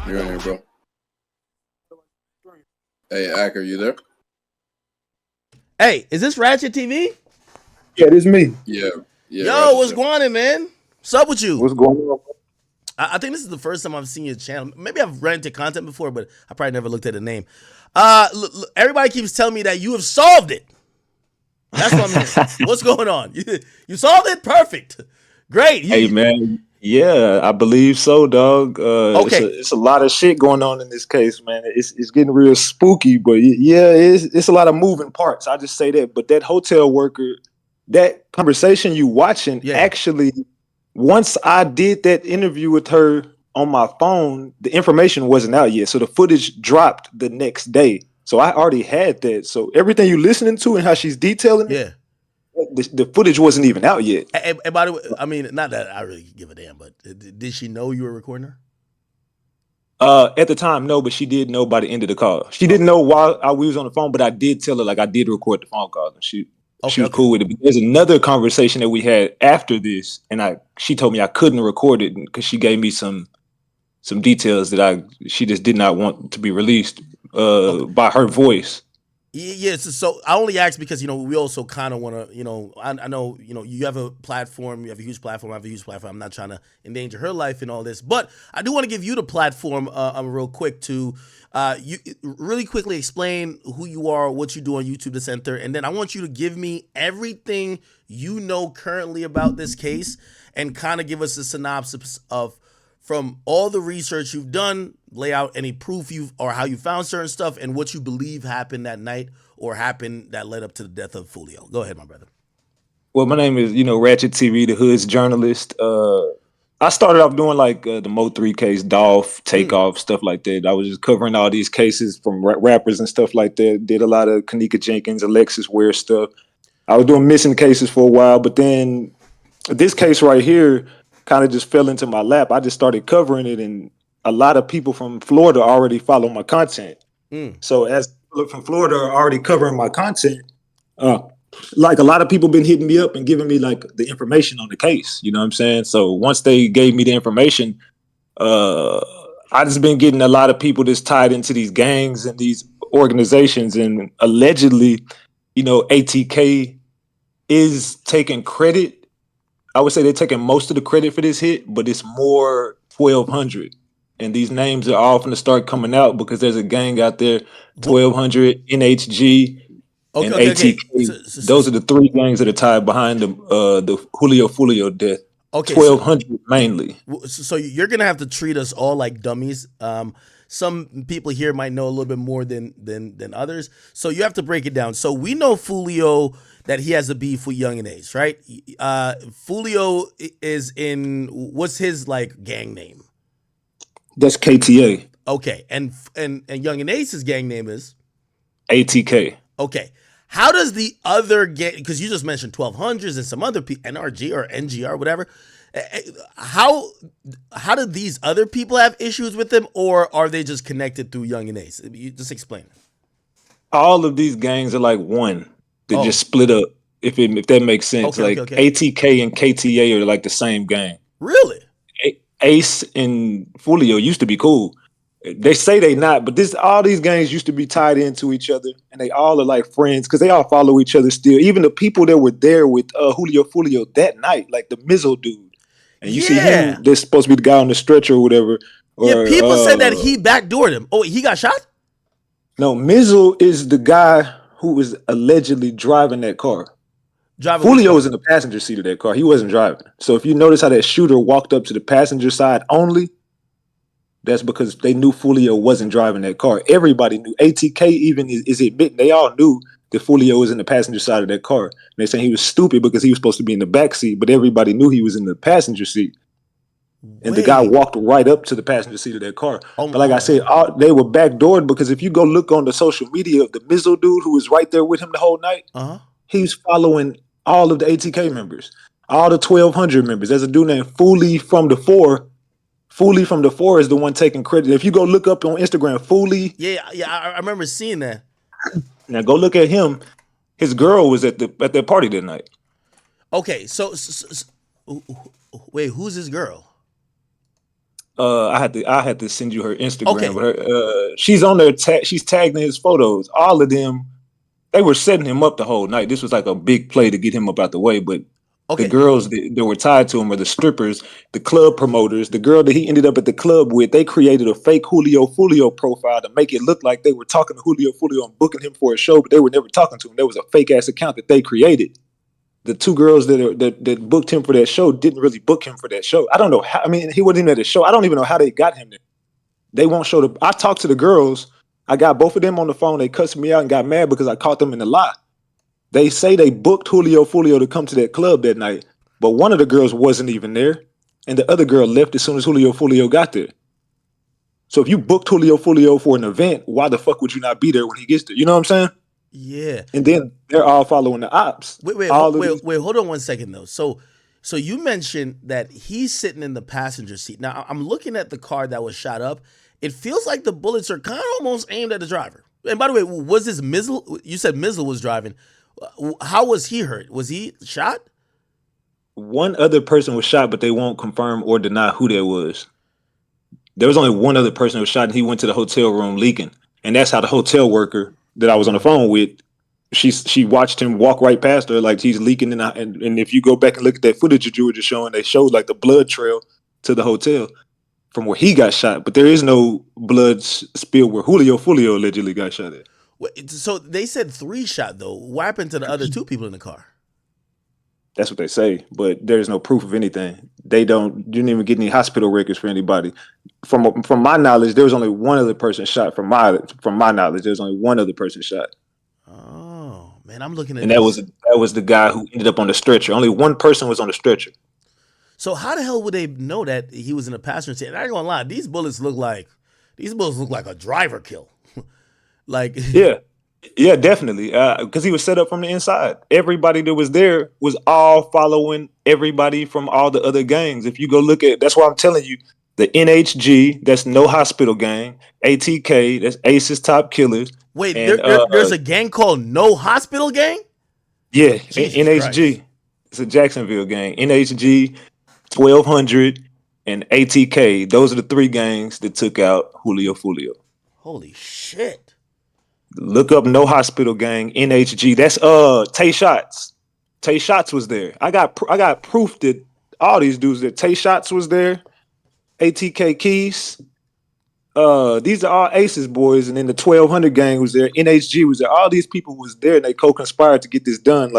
You're in here, bro. Hey, Ak, are you there? Hey, is this Ratchet TV? Yeah, this is me. Yeah. Yo, Ratchet what's Show. going on, man? What's up with you? What's going on? I think this is the first time I've seen your channel. Maybe I've ran into content before, but I probably never looked at the name. Look, everybody keeps telling me that you have solved it. That's what I'm hearing. What's going on? You solved it? Perfect. Great. Hey, man. Yeah, I believe so, dog. Okay. It's a lot of shit going on in this case, man. It's getting real spooky, but yeah, it's a lot of moving parts. I just say that. But that hotel worker, that conversation you watching, actually, once I did that interview with her on my phone, the information wasn't out yet. So the footage dropped the next day. So I already had that. So everything you listening to and how she's detailing it, the footage wasn't even out yet. And by the way, I mean, not that I really give a damn, but did she know you were recording her? At the time, no, but she did know by the end of the call. She didn't know while we was on the phone, but I did tell her, like, I did record the phone call, and she was cool with it. But there's another conversation that we had after this, and she told me I couldn't record it because she gave me some details that she just did not want to be released by her voice. Yeah, so I only asked because, we also kind of want to, I know, you have a platform, you have a huge platform, I have a huge platform. I'm not trying to endanger her life and all this, but I do want to give you the platform real quick to you really quickly explain who you are, what you do on YouTube, the center, and then I want you to give me everything you know currently about this case and kind of give us a synopsis of from all the research you've done, lay out any proof or how you found certain stuff and what you believe happened that night or happened that led up to the death of Foolio. Go ahead, my brother. Well, my name is, Ratchet TV, the Hood's journalist. I started off doing like the Mo3 case, Dolph, Takeoff, stuff like that. I was just covering all these cases from rappers and stuff like that. Did a lot of Kanika Jenkins, Alexis Ware stuff. I was doing missing cases for a while, but then this case right here kind of just fell into my lap. I just started covering it, and a lot of people from Florida already follow my content. So as people from Florida are already covering my content, like a lot of people been hitting me up and giving me like the information on the case. You know what I'm saying? So once they gave me the information, I just been getting a lot of people that's tied into these gangs and these organizations, and allegedly, ATK is taking credit. I would say they're taking most of the credit for this hit, but it's more 1,200. And these names are all going to start coming out because there's a gang out there, 1,200, NHG, and ATK. Those are the three gangs that are tied behind the Foolio death. 1,200 mainly. So you're going to have to treat us all like dummies. Some people here might know a little bit more than others. So you have to break it down. So we know Foolio, that he has a beef with Young and Ace, right? Foolio is in, what's his like gang name? That's KTA. Okay, and Young and Ace's gang name is? ATK. Okay, how does the other gang, because you just mentioned 1200s and some other people, NRG or NGR, whatever. How did these other people have issues with them, or are they just connected through Young and Ace? You just explain it. All of these gangs are like one. They just split up, if that makes sense. Okay. ATK and KTA are like the same gang. Really? Ace and Foolio used to be cool. They say they not, but all these gangs used to be tied into each other, and they all are like friends because they all follow each other still. Even the people that were there with Foolio that night, like the Mizzle dude. And you see him, they're supposed to be the guy on the stretcher or whatever. People said that he backdoored him. Oh, he got shot? No, Mizzle is the guy who was allegedly driving that car. Foolio was in the passenger seat of that car. He wasn't driving. So if you notice how that shooter walked up to the passenger side only, that's because they knew Foolio wasn't driving that car. Everybody knew. ATK even is admitting they all knew that Foolio was in the passenger side of that car. And they're saying he was stupid because he was supposed to be in the back seat, but everybody knew he was in the passenger seat. And the guy walked right up to the passenger seat of that car. But like I said, they were backdoored because if you go look on the social media of the Mizzle dude who was right there with him the whole night, he was following all of the ATK members, all the 1,200 members. There's a dude named Foolie from the Four. Foolie from the Four is the one taking credit. If you go look up on Instagram, Foolie. Yeah, I remember seeing that. Now go look at him. His girl was at that party that night. Okay, so wait, who's his girl? I had to send you her Instagram, Okay. but she's on there. She's tagged in his photos. All of them, they were setting him up the whole night. This was like a big play to get him up out the way. But the Okay. girls that were tied to him are the strippers, the club promoters, the girl that he ended up at the club with. They created a fake Julio Foolio profile to make it look like they were talking to Julio Foolio and booking him for a show, but they were never talking to him. There was a fake ass account that they created. The two girls that booked him for that show didn't really book him for that show. I don't know how. I mean, he wasn't even at the show. I don't even know how they got him there. They won't show the. I talked to the girls. I got both of them on the phone. They cussed me out and got mad because I caught them in the lie. They say they booked Julio Foolio to come to that club that night, but one of the girls wasn't even there, and the other girl left as soon as Julio Foolio got there. So if you booked Julio Foolio for an event, why the fuck would you not be there when he gets there? You know what I'm saying? Yeah. And then they're all following the ops. All of these. Wait. Hold on one second though. So you mentioned that he's sitting in the passenger seat. Now I'm looking at the car that was shot up. It feels like the bullets are kind of almost aimed at the driver. And by the way, was this Mizzle? You said Mizzle was driving. How was he hurt? Was he shot? One other person was shot, but they won't confirm or deny who that was. There was only one other person who was shot, and he went to the hotel room leaking. And that's how the hotel worker that I was on the phone with, she watched him walk right past her, like he's leaking. And if you go back and look at that footage that you were just showing, they showed like the blood trail to the hotel from where he got shot. But there is no blood spill where Julio Foolio allegedly got shot at. Wait, so they said 3 shot though. What happened to the other 2 people in the car? That's what they say, but there's no proof of anything. They didn't even get any hospital records for anybody. From my knowledge, there was only one other person shot. From my knowledge, there was only one other person shot, Oh man, I'm looking at and that this. was the guy who ended up on the stretcher. Only one person was on the stretcher. So how the hell would they know that he was in a passenger seat? And I ain't gonna lie, these bullets look like a driver kill. Like Yeah, yeah, definitely. Because he was set up from the inside. Everybody that was there was all following everybody from all the other gangs. If you go look at, that's why I'm telling you, the NHG, that's No Hospital Gang, ATK, that's Ace's Top Killers, wait, and there's a gang called No Hospital Gang? yeah, Jesus Christ. NHG. It's a Jacksonville gang. NHG, 1200, and ATK. Those are the 3 gangs that took out Julio Foolio. Holy shit. Look up No Hospital Gang, NHG. That's Tay Shots. Tay Shots was there. I got proof that all these dudes that Tay Shots was there. ATK Keys. These are all Aces boys, and then the 1200 gang was there. NHG was there. All these people was there, and they co-conspired to get this done.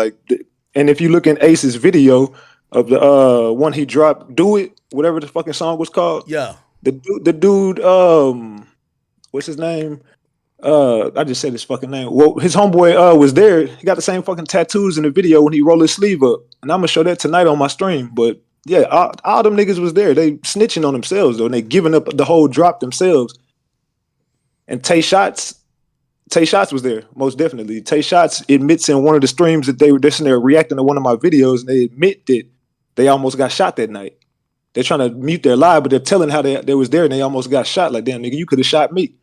And if you look in Ace's video of the one he dropped, "Do It," whatever the fucking song was called. Yeah. The dude, what's his name? I just said his fucking name. Well, his homeboy was there. He got the same fucking tattoos in the video when he rolled his sleeve up, and I'm gonna show that tonight on my stream. But yeah, all them niggas was there. They snitching on themselves though, and they giving up the whole drop themselves. And Tay Shots was there most definitely. Tay Shots admits in one of the streams that they're sitting there reacting to one of my videos, and they admit that they almost got shot that night. They're trying to mute their lie, but they're telling how they was there and they almost got shot. Like, damn nigga, you could have shot me.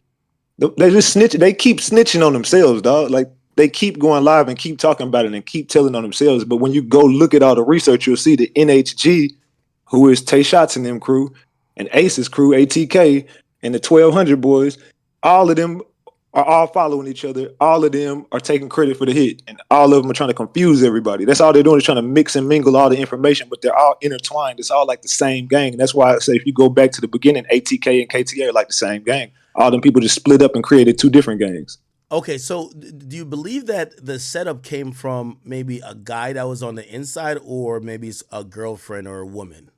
They just snitch. They keep snitching on themselves, dog. Like they keep going live and keep talking about it and keep telling on themselves. But when you go look at all the research, you'll see the NHG, who is Tay Shots and them crew, and Ace's crew, ATK, and the 1200 boys. All of them are all following each other. All of them are taking credit for the hit, and all of them are trying to confuse everybody. That's all they're doing is trying to mix and mingle all the information, but they're all intertwined. It's all like the same gang. And that's why I say if you go back to the beginning, ATK and KTA are like the same gang. All them people just split up and created 2 different gangs. Okay, so do you believe that the setup came from maybe a guy that was on the inside or maybe it's a girlfriend or a woman?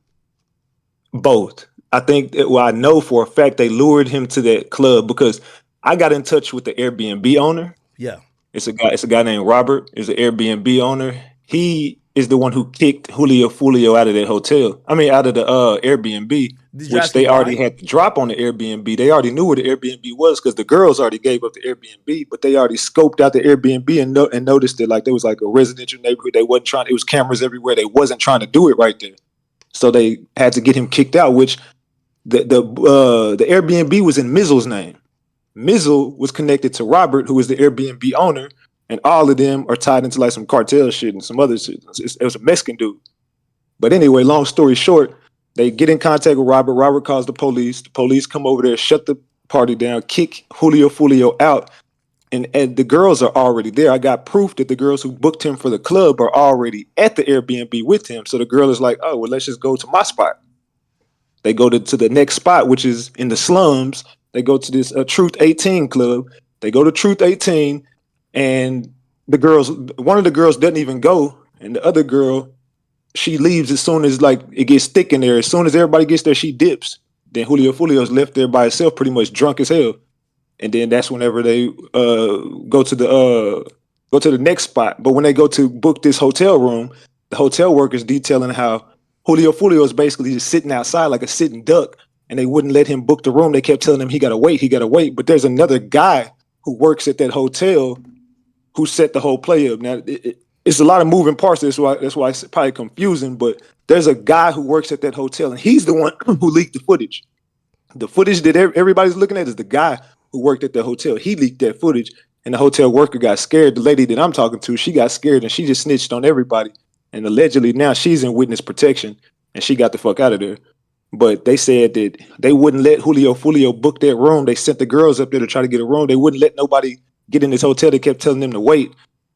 Both. I think I know for a fact they lured him to that club because I got in touch with the Airbnb owner. Yeah. It's a guy named Robert. Is an Airbnb owner. He is the one who kicked Julio Foolio out of that hotel. I mean, out of the Airbnb, which they already had to drop on the Airbnb. They already knew where the Airbnb was because the girls already gave up the Airbnb, but they already scoped out the Airbnb and noticed that like there was like a residential neighborhood. They wasn't trying. It was cameras everywhere. They wasn't trying to do it right there, so they had to get him kicked out. Which the Airbnb was in Mizzle's name. Mizzle was connected to Robert, who was the Airbnb owner, and all of them are tied into like some cartel shit and some other shit. It was a Mexican dude. But anyway, long story short, They get in contact with Robert. Robert calls the police. The police come over there, shut the party down, kick Foolio out. And the girls are already there. I got proof that the girls who booked him for the club are already at the Airbnb with him. So the girl is like, oh, well, let's just go to my spot. They go to the next spot, which is in the slums. They go to this Truth 18 club. They go to Truth 18, and one of the girls doesn't even go, and the other girl, she leaves as soon as like it gets thick in there. As soon as everybody gets there, she dips. Then Foolio's left there by himself, pretty much drunk as hell. And then that's whenever they go to the next spot. But when they go to book this hotel room, the hotel workers detailing how Foolio is basically just sitting outside like a sitting duck, and they wouldn't let him book the room. They kept telling him he gotta wait. But there's another guy who works at that hotel who set the whole play up. Now it's a lot of moving parts. That's why it's probably confusing. But there's a guy who works at that hotel, and he's the one who leaked the footage. The footage that everybody's looking at is the guy who worked at the hotel. He leaked that footage, and the hotel worker got scared. The lady that I'm talking to, she got scared, and she just snitched on everybody. And allegedly now she's in witness protection, and she got the fuck out of there. But they said that they wouldn't let Foolio book that room. They sent the girls up there to try to get a room. They wouldn't let nobody get in this hotel. They kept telling them to wait.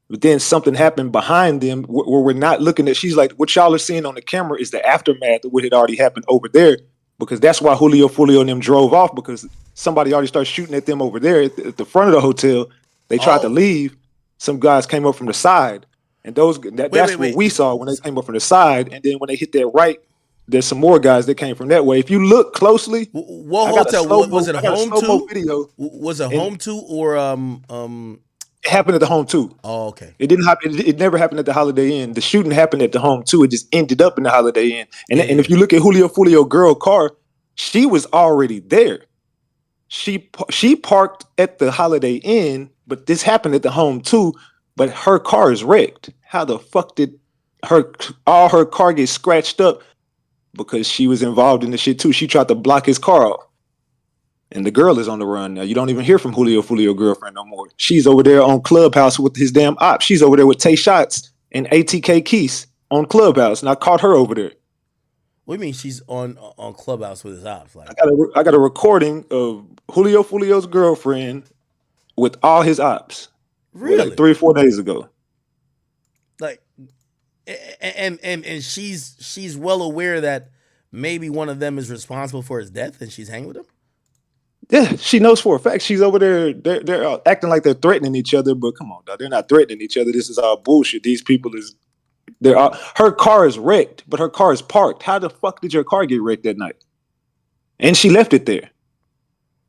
But then something happened behind them where we're not looking at. She's like, what y'all are seeing on the camera is the aftermath of what had already happened over there. Because that's why Foolio and them drove off, because somebody already started shooting at them over there at the front of the hotel. They tried to leave. Some guys came up from the side. And that's what we saw when they came up from the side. And then when they hit that right, there's some more guys that came from that way. If you look closely, what hotel was it? Home two? Video. Was it Home two or It happened at the Home 2. Oh, okay. It didn't happen. It never happened at the Holiday Inn. The shooting happened at the Home 2. It just ended up in the Holiday Inn. And if you look at Foolio girl car, she was already there. She parked at the Holiday Inn, but this happened at the Home 2. But her car is wrecked. How the fuck did all her car get scratched up? Because she was involved in the shit too. She tried to block his car off. And the girl is on the run now. You don't even hear from Foolio girlfriend no more. She's over there on Clubhouse with his damn Opps. She's over there with Tay Shots and ATK Keys on Clubhouse, and I caught her over there. What do you mean she's on Clubhouse with his Opps? Like, I got a recording of Foolio's girlfriend with all his Opps. Really? Like 3 or 4 days ago. Like, and she's well aware that maybe one of them is responsible for his death, and she's hanging with him. Yeah, she knows for a fact. She's over there. They're acting like they're threatening each other, but come on, dog. They're not threatening each other. This is all bullshit. These people her car is wrecked, but her car is parked. How the fuck did your car get wrecked that night? And she left it there.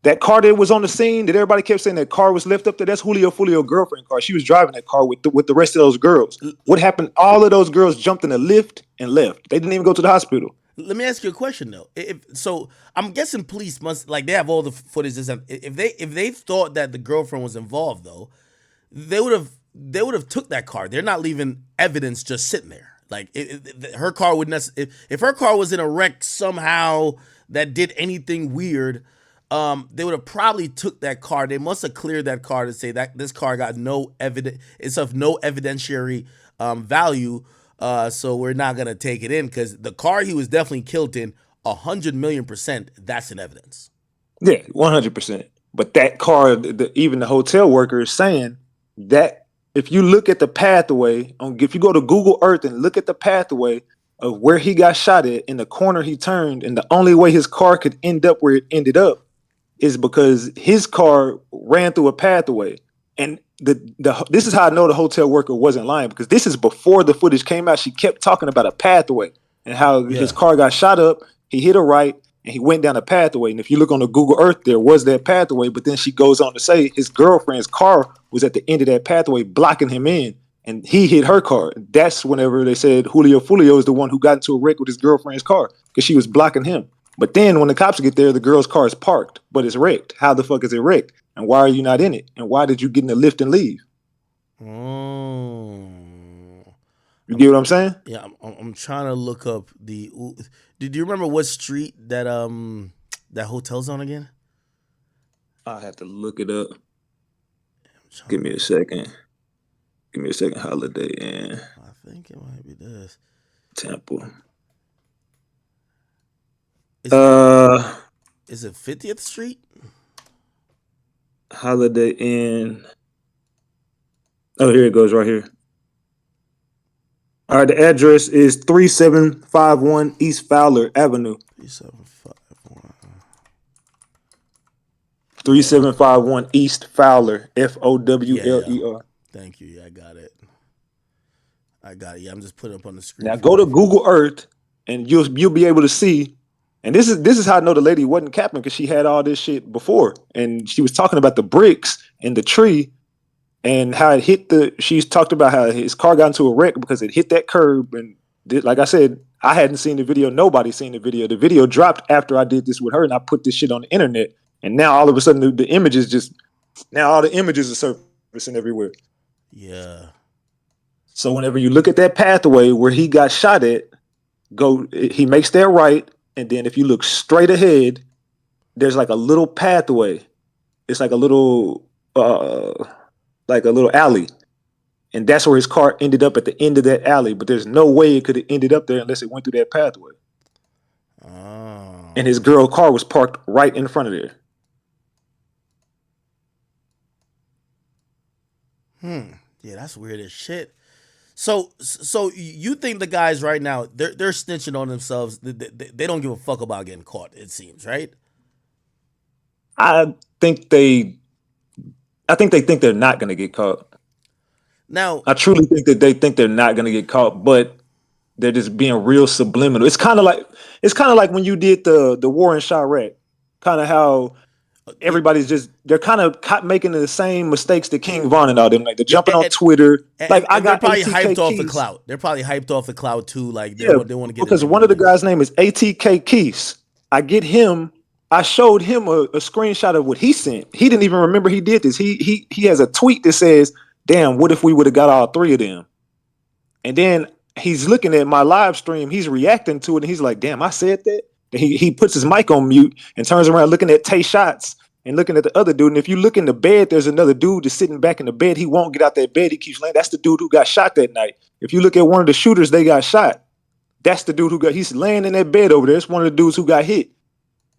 That car that was on the scene that everybody kept saying that car was left up there, that's Foolio girlfriend car. She was driving that car with the rest of those girls. What happened? All of those girls jumped in a lift and left. They didn't even go to the hospital. Let me ask you a question though. So I'm guessing police must, like, they have all the footage. If they thought that the girlfriend was involved though, they would have took that car. They're not leaving evidence just sitting there. Like her car would if her car was in a wreck somehow that did anything weird, they would have probably took that car. They must have cleared that car to say that this car got no evidence. It's of no evidentiary value. So we're not gonna take it in, because the car he was definitely killed in, 100,000,000%. That's an evidence. Yeah, 100%. But that car, even the hotel worker is saying that if you look at the pathway, if you go to Google Earth and look at the pathway of where he got shot at, in the corner he turned, and the only way his car could end up where it ended up is because his car ran through a pathway. And this is how I know the hotel worker wasn't lying, because this is before the footage came out. She kept talking about a pathway and how his car got shot up. He hit a right and he went down a pathway. And if you look on the Google Earth, there was that pathway. But then she goes on to say his girlfriend's car was at the end of that pathway, blocking him in, and he hit her car. That's whenever they said Foolio is the one who got into a wreck with his girlfriend's car, because she was blocking him. But then when the cops get there, the girl's car is parked, but it's wrecked. How the fuck is it wrecked? And why are you not in it? And why did you get in the lift and leave? You get what I'm saying? Yeah, I'm trying to look up the. Did you remember what street that hotel's on again? I have to look it up. Give me a second. Holiday Inn. I think it might be this. Temple. Is it Uh, is it 50th Street? Holiday Inn. Oh, here it goes right here. All right, the address is 3751 East Fowler Avenue. 3751. 3751 East Fowler, Yeah, yeah. Fowler. Thank you. Yeah, I got it. I got it. Yeah, I'm just putting it up on the screen Now for you go to guys. Google Earth and you'll be able to see. And this is how I know the lady wasn't capping because she had all this shit before, and she was talking about the bricks and the tree and how it hit the. She's talked about how his car got into a wreck because it hit that curb and like I said, I hadn't seen the video. Nobody seen the video. The video dropped after I did this with her, and I put this shit on the internet. And now all of a sudden the images just now all the images are surfacing everywhere. Yeah. So whenever you look at that pathway where he got shot at, he makes that right, and then if you look straight ahead, there's like a little pathway. It's like a little alley. And that's where his car ended up at the end of that alley. But there's no way it could have ended up there unless it went through that pathway. And Oh. his girl car was parked right in front of there. Yeah, that's weird as shit. So you think the guys right now they're snitching on themselves? They don't give a fuck about getting caught. It seems right. I think they I think they think they're not gonna get caught. Now, I truly think that they think they're not gonna get caught, but they're just being real subliminal. It's kind of like when you did the war in Chirac. Kind of how yeah, everybody's just they're kind of making the same mistakes that King Von and all them. Like they're yeah, jumping on Twitter. Like I and they're got probably ATK hyped off the Keys. cloud. They're probably hyped off the cloud too. Like Yeah, they want to get in because their one of the videos. guys' name is ATK Keys. I get him. I showed him a screenshot of what he sent. He didn't even remember he did this. He has a tweet that says, "Damn, what if we would have got all three of them?" And then he's looking at my live stream. He's reacting to it, and he's like, "Damn, I said that." And he puts his mic on mute and turns around looking at Tay Shots and looking at the other dude. And if you look in the bed, there's another dude just sitting back in the bed. He won't get out that bed. He keeps laying. That's the dude who got shot that night. If you look at one of the shooters, they got shot. That's the dude he's laying in that bed over there. It's one of the dudes who got hit.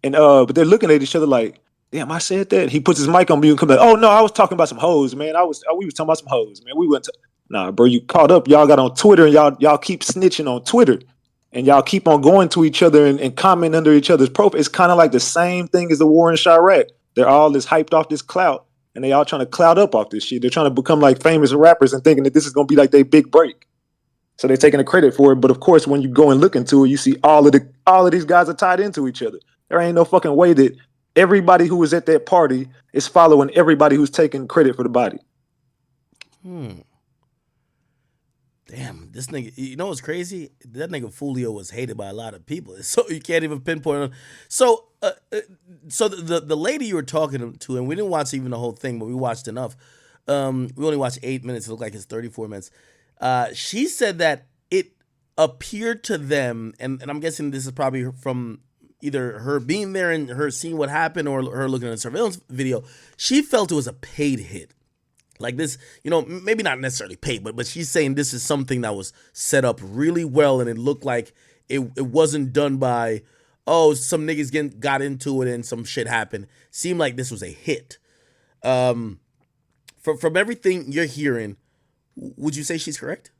And but they're looking at each other like, damn, I said that. He puts his mic on mute and comes like, oh no, I was talking about some hoes, man. We was talking about some hoes, man. We went to nah, bro, you caught up. Y'all got on Twitter and y'all keep snitching on Twitter. And y'all keep on going to each other and comment under each other's profile. It's kind of like the same thing as the war in Chirac. They're all this hyped off this clout, and they all trying to clout up off this shit. They're trying to become like famous rappers and thinking that this is gonna be like their big break. So they're taking the credit for it. But of course, when you go and look into it, you see all of these guys are tied into each other. There ain't no fucking way that everybody who was at that party is following everybody who's taking credit for the body. Damn, this nigga. You know what's crazy? That nigga Foolio was hated by a lot of people, so you can't even pinpoint him. So, so the lady you were talking to, and we didn't watch even the whole thing, but we watched enough. We only watched 8 minutes. It looked like it's 34 minutes. She said that it appeared to them, and I'm guessing this is probably from either her being there and her seeing what happened or her looking at a surveillance video. She felt it was a paid hit. Like this, maybe not necessarily paid, but she's saying this is something that was set up really well, and it looked like it wasn't done by, some niggas got into it and some shit happened. Seemed like this was a hit. From everything you're hearing, would you say she's correct?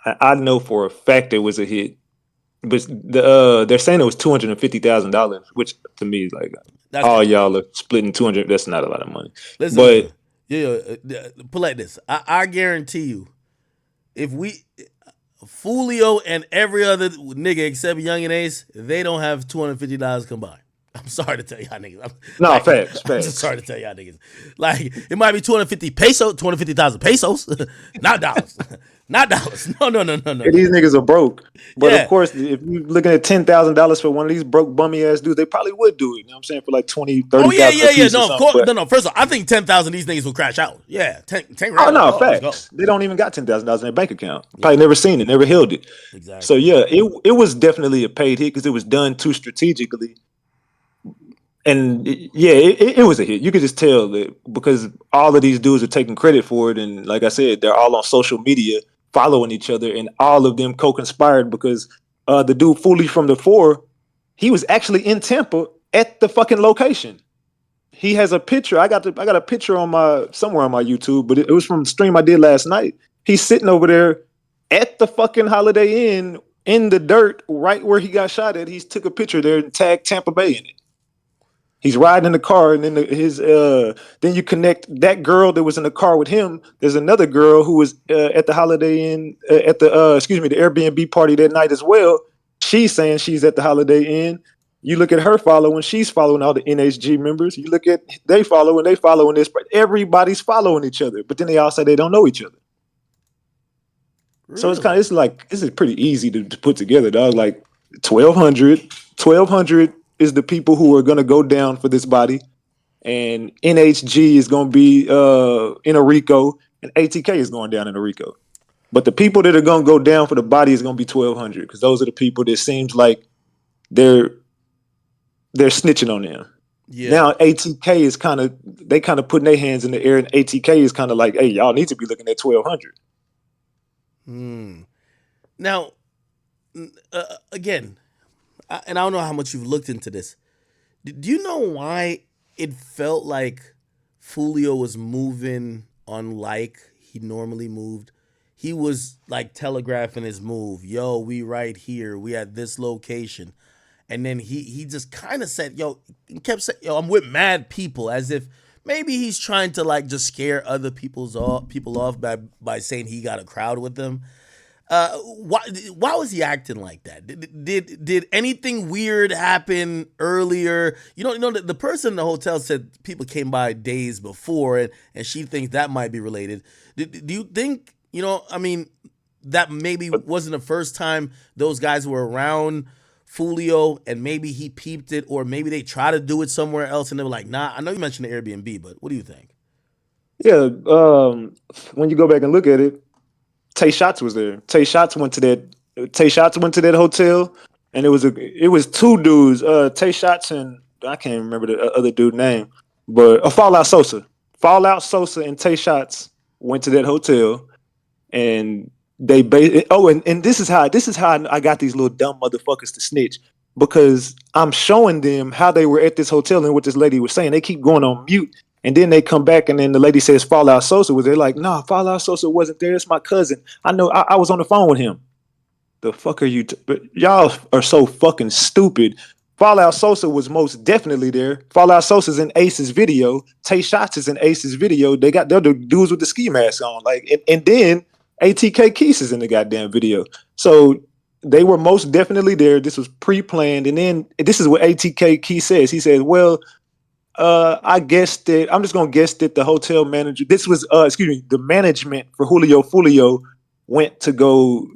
I know for a fact it was a hit, but they're saying it was $250,000, which to me is like That's all crazy. y'all are splitting 200. That's not a lot of money. Listen. But Yeah, put like this. I guarantee you, if we Foolio and every other nigga except Young and Ace, they don't have $250 combined. I'm sorry to tell y'all niggas. no, I'm facts. just sorry to tell y'all niggas. Like it might be 250,000 pesos, not dollars, not dollars. No. These niggas are broke. But of Yeah. course, if you're looking at $10,000 for one of these broke bummy ass dudes, they probably would do it. You know what I'm saying? For like 20, Oh 30,000 a yeah. piece or No, of something. course. But No. First of all, I think 10,000 these niggas will crash out. Yeah, 10 oh grand. Like, no, let's go. facts. They don't even got $10,000 in their bank account. Yeah, Probably never seen it, never held it. So exactly. yeah, it was definitely a paid hit because it was done too strategically. And it was a hit. You could just tell that because all of these dudes are taking credit for it, and like I said, they're all on social media following each other, and all of them co-conspired because the dude Foolish from the Four, He was actually in Tampa at the fucking location. He has a picture. I got a picture on my somewhere on my YouTube, but it was from the stream I did last night. He's sitting over there at the fucking Holiday Inn in the dirt, right where he got shot at. He's took a picture there and tagged Tampa Bay in it. He's riding in the car, and then then you connect that girl that was in the car with him. There's another girl who was at the Holiday Inn at the the Airbnb party that night as well. She's saying she's at the Holiday Inn. You look at her following; she's following all the NHG members. You look at they following this. But everybody's following each other. But then they all say they don't know each other. Really? So it's like this is pretty easy to put together, dog. Like 1,200 is the people who are gonna go down for this body, and NHG is gonna be in a Rico, and ATK is going down in a Rico. But the people that are gonna go down for the body is gonna be 1,200 because those are the people that seems like they're snitching on them. Yeah. Now ATK is kind of putting their hands in the air, and ATK is kind of like, hey, y'all need to be looking at 1,200. Now, again, and I don't know how much you've looked into this. Do you know why it felt like Foolio was moving unlike he normally moved? He was like telegraphing his move. Yo, we right here. We at this location. And then he just kind of said, he kept saying, I'm with mad people, as if maybe he's trying to like just scare other people off by saying he got a crowd with them. Why was he acting like that? Did anything weird happen earlier? The person in the hotel said people came by days before, and she thinks that might be related. Do you think that maybe wasn't the first time those guys were around Foolio, and maybe he peeped it, or maybe they try to do it somewhere else and they were like, nah? I know you mentioned the Airbnb, but what do you think? Yeah, when you go back and look at it, Tay Shots was there. Tay Shots went to that hotel, and it was two dudes, Tay Shots and I can't remember the other dude name, but Fallout Sosa. Fallout Sosa and Tay Shots went to that hotel, and and this is how I got these little dumb motherfuckers to snitch, because I'm showing them how they were at this hotel and what this lady was saying. They keep going on mute, and then they come back, and then the lady says Fallout Sosa was there. Like, nah, Fallout Sosa wasn't there. It's my cousin. I know. I was on the phone with him. The fuck are you? Y'all are so fucking stupid. Fallout Sosa was most definitely there. Fallout Sosa's in Ace's video. Tay Shots is in Ace's video. They're the dudes with the ski mask on. Like, and then ATK Keys is in the goddamn video. So they were most definitely there. This was pre-planned. And then this is what ATK Key says. He says, well, I guess that I'm just gonna guess that the hotel manager, this was the management for Foolio went to go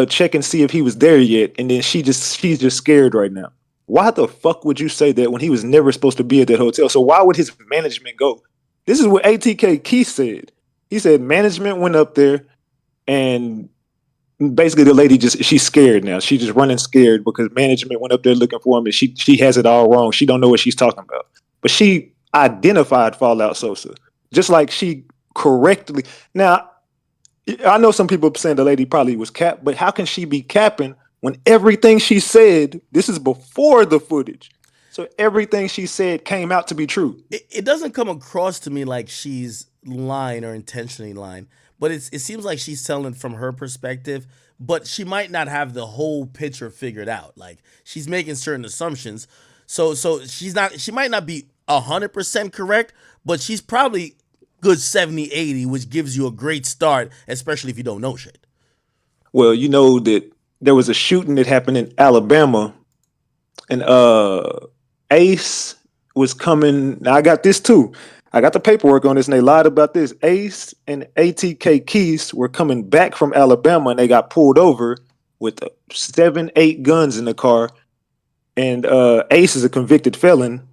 check and see if he was there yet, and then she's just scared right now. Why the fuck would you say that when he was never supposed to be at that hotel? So why would his management go? This is what ATK Keith said. He said management went up there, and basically the lady she's scared now. She's just running scared because management went up there looking for him, and she has it all wrong. She don't know what she's talking about. But she identified Fallout Sosa, just like she correctly. Now, I know some people saying the lady probably was capped, but how can she be capping when everything she said, this is before the footage, so everything she said came out to be true? It doesn't come across to me like she's lying or intentionally lying, but it seems like she's telling from her perspective, but she might not have the whole picture figured out. Like, she's making certain assumptions. So she might not be 100% correct, but she's probably good 70, 80, which gives you a great start, especially if you don't know shit. Well, you know that there was a shooting that happened in Alabama, and Ace was coming. Now I got this too. I got the paperwork on this, and they lied about this. Ace and ATK Keys were coming back from Alabama, and they got pulled over with 7, 8 guns in the car. And Ace is a convicted felon,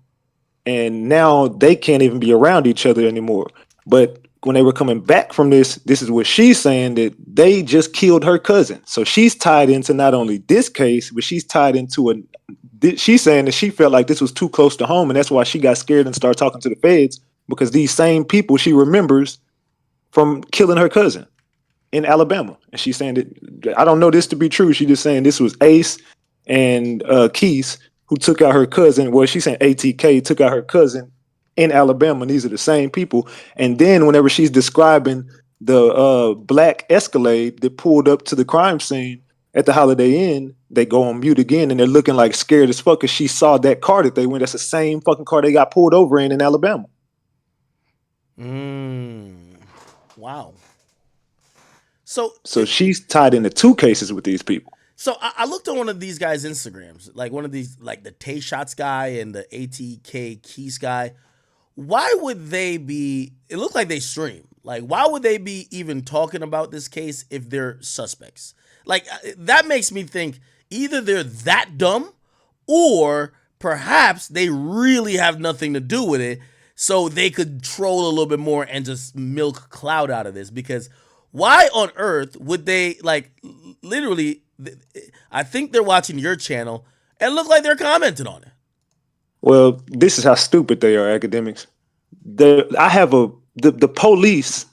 and now they can't even be around each other anymore. But when they were coming back from this is what she's saying, that they just killed her cousin. So she's tied into not only this case, but she's tied into she's saying that she felt like this was too close to home, and that's why she got scared and started talking to the feds, because these same people she remembers from killing her cousin in Alabama. And she's saying that, I don't know this to be true. She's just saying this was Ace and Keys, who took out her cousin. Well, she's saying ATK took out her cousin in Alabama. And these are the same people. And then whenever she's describing the black Escalade that pulled up to the crime scene at the Holiday Inn, they go on mute again and they're looking like scared as fuck because she saw that car that they went. That's the same fucking car they got pulled over in Alabama. Wow. So she's tied into two cases with these people. So I looked on one of these guys' Instagrams, like one of these, like the Tay Shots guy and the ATK Keys guy. Why would they be? It looked like they stream. Like, why would they be even talking about this case if they're suspects? Like, that makes me think either they're that dumb or perhaps they really have nothing to do with it, so they could troll a little bit more and just milk clout out of this. Because why on earth would they, like, literally, I think they're watching your channel and look like they're commenting on it. Well, this is how stupid they are, academics. I have the police,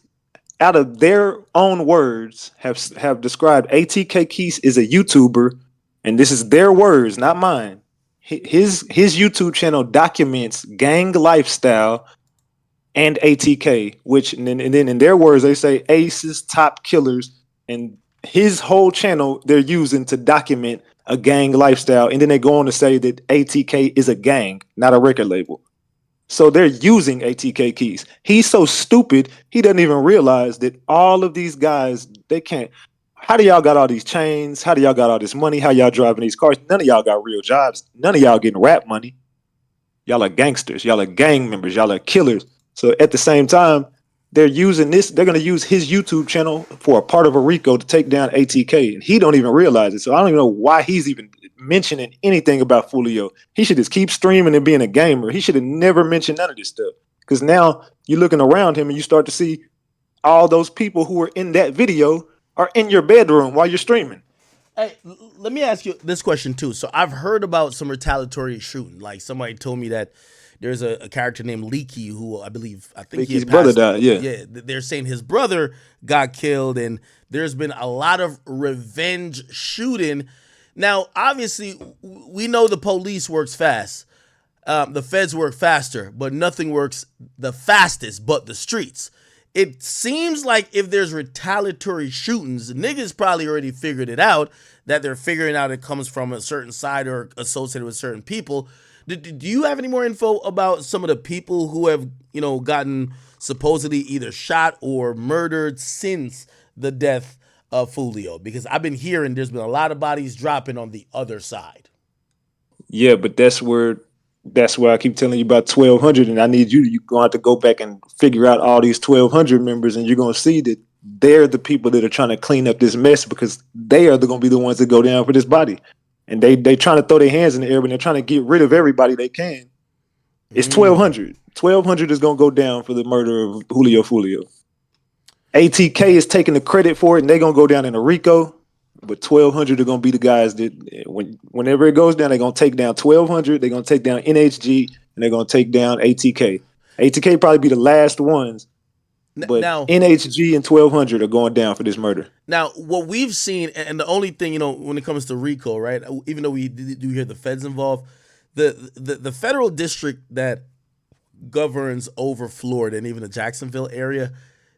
out of their own words, have described ATK Keys is a YouTuber, and this is their words, not mine. His YouTube channel documents gang lifestyle and ATK, which and then in their words they say aces, top killers, and his whole channel they're using to document a gang lifestyle, and then they go on to say that ATK is a gang, not a record label. So they're using ATK Keys. He's so stupid, he doesn't even realize that all of these guys, they can't. How do y'all got all these chains? How do y'all got all this money? How y'all driving these cars? None of y'all got real jobs. None of y'all getting rap money. Y'all are gangsters. Y'all are gang members. Y'all are killers. So at the same time, they're using this. They're going to use his YouTube channel for a part of a RICO to take down ATK, and he don't even realize it. So I don't even know why he's even mentioning anything about Foolio. He should just keep streaming and being a gamer. He should have never mentioned none of this stuff. Because now you're looking around him and you start to see all those people who were in that video are in your bedroom while you're streaming. Hey, let me ask you this question too. So I've heard about some retaliatory shooting. Like somebody told me that there's a character named Leaky who I think his brother died. Yeah, they're saying his brother got killed, and there's been a lot of revenge shooting. Now, obviously, we know the police works fast. The feds work faster, but nothing works the fastest but the streets. It seems like if there's retaliatory shootings, niggas probably already figured it out, that they're figuring out it comes from a certain side or associated with certain people. Do you have any more info about some of the people who have, gotten supposedly either shot or murdered since the death of Foolio? Because I've been hearing there's been a lot of bodies dropping on the other side. Yeah, but that's where I keep telling you about 1,200, and I need you're going to have to go back and figure out all these 1,200 members, and you're going to see that they're the people that are trying to clean up this mess, because they are going to be the ones that go down for this body. And they trying to throw their hands in the air, but they're trying to get rid of everybody they can. It's 1,200. 1,200 is going to go down for the murder of Foolio. ATK is taking the credit for it, and they're going to go down in a RICO. But 1,200 are going to be the guys that, whenever it goes down, they're going to take down 1,200. They're going to take down NHG, and they're going to take down ATK. ATK probably be the last ones. But now, NHG and 1,200 are going down for this murder. Now, what we've seen, and the only thing, when it comes to RICO, right, even though we do hear the feds involved, the federal district that governs over Florida and even the Jacksonville area,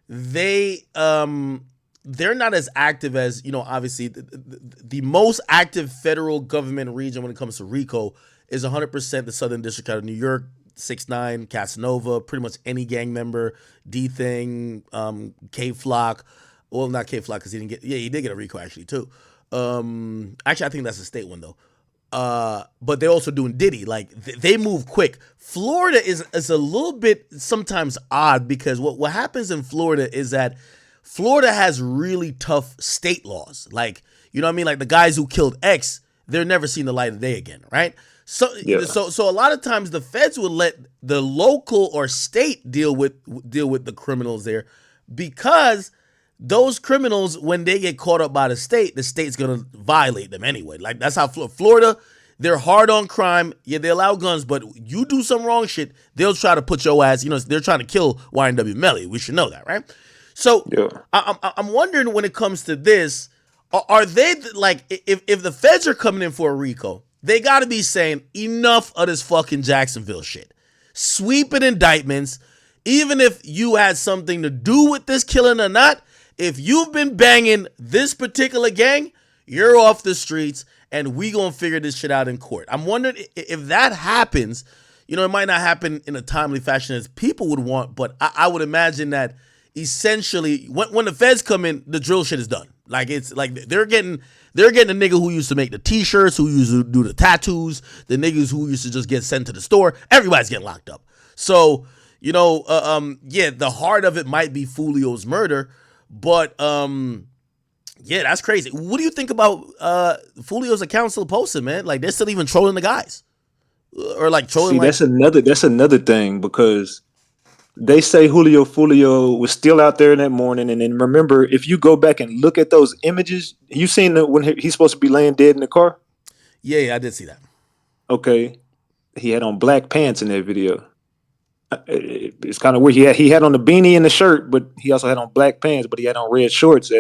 they're not as active as, obviously the most active federal government region when it comes to RICO is 100% the Southern District out of New York, 6ix9ine, Casanova, pretty much any gang member, D-Thing, K-Flock. Well, not K-Flock because he did get a RICO actually too. Actually, I think that's a state one though. But they're also doing Diddy. Like they move quick. Florida is a little bit sometimes odd because what happens in Florida is that Florida has really tough state laws. Like, you know what I mean? Like the guys who killed X, they're never seen the light of day again, right? So a lot of times the feds would let the local or state deal with the criminals there, because those criminals, when they get caught up by the state's gonna violate them anyway. Like that's how Florida, they're hard on crime. Yeah, they allow guns, but you do some wrong shit, they'll try to put your ass. They're trying to kill YNW Melly. We should know that, right? So yeah. I'm wondering when it comes to this, Are they like if the feds are coming in for a RICO, they got to be saying enough of this fucking Jacksonville shit, sweeping indictments. Even if you had something to do with this killing or not, if you've been banging this particular gang, you're off the streets, and we gonna figure this shit out in court. I'm wondering if that happens. You know, it might not happen in a timely fashion as people would want, but I would imagine that essentially when the feds come in, the drill shit is done. Like it's like they're getting the nigga who used to make the t-shirts, who used to do the tattoos, the niggas who used to just get sent to the store. Everybody's getting locked up. So, you know, yeah, the heart of it might be Foolio's murder, but yeah, that's crazy. What do you think about Foolio's account still posted, man? Like they're still even trolling the guys, or like trolling. See, like, that's another thing because they say Foolio was still out there in that morning, and then remember, if you go back and look at those images, you seen when he's supposed to be laying dead in the car. Yeah, I did see that. Okay, he had on black pants in that video. It's kind of weird. He had on the beanie and the shirt, but he also had on black pants, but he had on red shorts.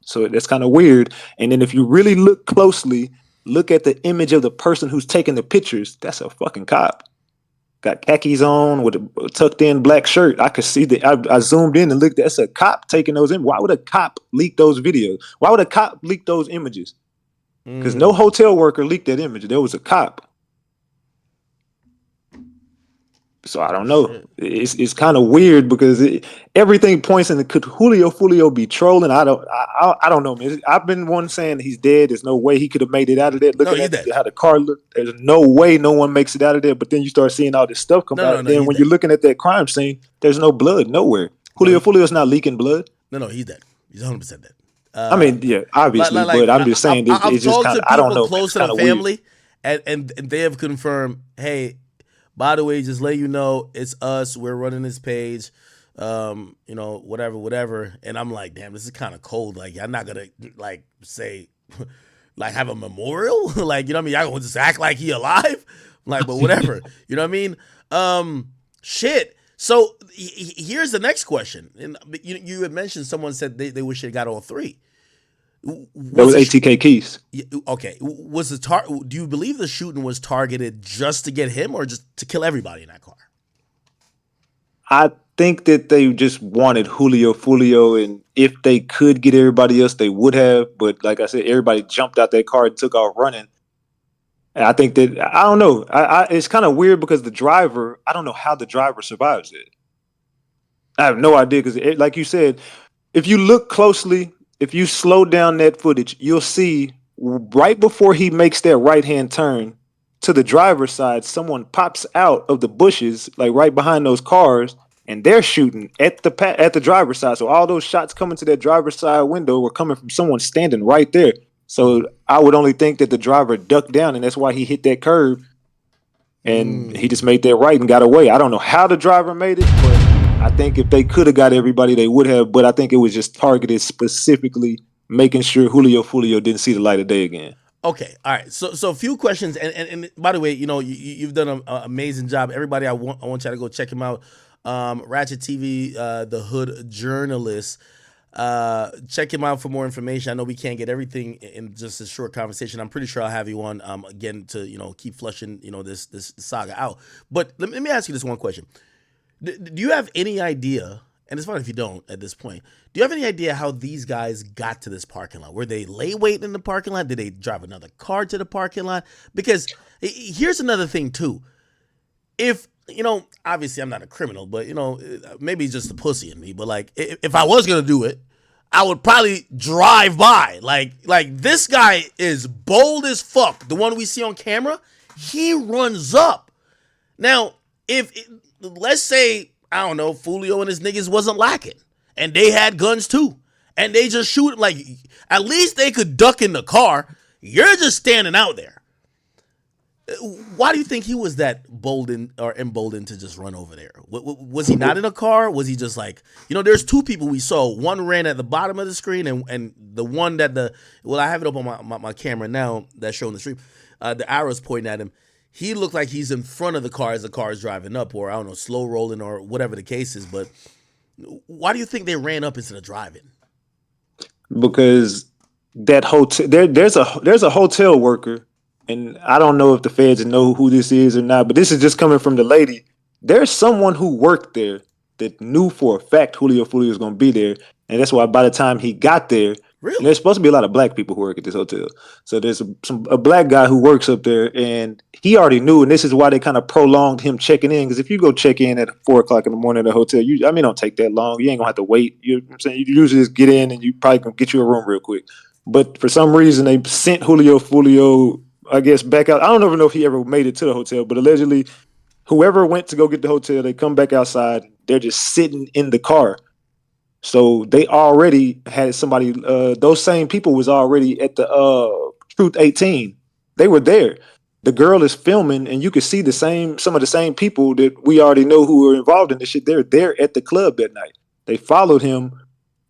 So that's kind of weird. And then if you really look closely, look at the image of the person who's taking the pictures. That's a fucking cop. Got khakis on with a tucked in black shirt. I could see that. I zoomed in and looked. That's a cop taking those in. Why would a cop leak those videos? Why would a cop leak those images? Because no hotel worker leaked that image. There was a cop. So I don't know. It's kind of weird because everything points in. Could Foolio be trolling? I don't know, man. I've been one saying he's dead. There's no way he could have made it out of there. Looking at how the car looked, there's no way no one makes it out of there. But then you start seeing all this stuff come out. And then when you're looking at that crime scene, there's no blood nowhere. Foolio's not leaking blood. No, he's dead. He's 100% dead. I mean, yeah, obviously, but I'm just saying it's just kind of, I don't know. Close to the family, and they have confirmed, hey, by the way, just let you know, it's us. We're running this page, you know, whatever. And I'm like, damn, this is kind of cold. Like, I'm not gonna like say, like, have a memorial. Like, you know what I mean? Y'all gonna just act like he alive? Like, but whatever. You know what I mean? Shit. So here's the next question. And you had mentioned someone said they wish they got all three. That was ATK Keys. Okay, do you believe the shooting was targeted just to get him, or just to kill everybody in that car? I think that they just wanted Foolio, and if they could get everybody else, they would have. But like I said, everybody jumped out their car and took off running. And I think that I don't know. It's kind of weird because the driver. I don't know how the driver survives it. I have no idea because, like you said, if you look closely. If you slow down that footage, you'll see right before he makes that right-hand turn to the driver's side, someone pops out of the bushes, like right behind those cars, and they're shooting at the driver's side. So all those shots coming to that driver's side window were coming from someone standing right there. So I would only think that the driver ducked down, and that's why he hit that curb, and he just made that right and got away. I don't know how the driver made it, but I think if they could have got everybody, they would have. But I think it was just targeted specifically, making sure Foolio didn't see the light of day again. Okay, all right. So a few questions, and by the way, you know you've done an amazing job. Everybody, I want you to go check him out. Ratchet TV, the Hood Journalist. Check him out for more information. I know we can't get everything in just a short conversation. I'm pretty sure I'll have you on again to keep flushing this saga out. But let me ask you this one question. Do you have any idea, and it's fine if you don't at this point, do you have any idea how these guys got to this parking lot? Were they lay waiting in the parking lot? Did they drive another car to the parking lot? Because here's another thing too. If, obviously I'm not a criminal, but, maybe it's just a pussy in me. But like, if I was going to do it, I would probably drive by. Like this guy is bold as fuck. The one we see on camera, he runs up. Now, let's say, I don't know, Foolio and his niggas wasn't lacking, and they had guns too, and they just shoot, like, at least they could duck in the car. You're just standing out there. Why do you think he was that emboldened to just run over there? Was he not in a car? Was he just like, there's two people we saw. One ran at the bottom of the screen, and the one that I have it up on my camera now that's showing the stream. The arrow's pointing at him. He looked like he's in front of the car as the car is driving up, or I don't know, slow rolling or whatever the case is. But why do you think they ran up instead of driving? Because that hotel there's a hotel worker, and I don't know if the feds know who this is or not, but this is just coming from the lady. There's someone who worked there that knew for a fact Julio was going to be there, and that's why by the time he got there, and Really? there's supposed to be a lot of black people who work at this hotel. So there's a black guy who works up there, and he already knew, and this is why they kind of prolonged him checking in. Because if you go check in at 4 o'clock in the morning at a hotel, don't take that long. You ain't gonna have to wait. You know what I'm saying? You usually just get in, and you probably can get you a room real quick. But for some reason, they sent Julio, I guess, back out. I don't even know if he ever made it to the hotel, but allegedly, whoever went to go get the hotel, they come back outside. They're just sitting in the car. So they already had somebody. Those same people was already at the Truth 18. They were there. The girl is filming, and you can see some of the same people that we already know who were involved in this shit. They're there at the club that night. They followed him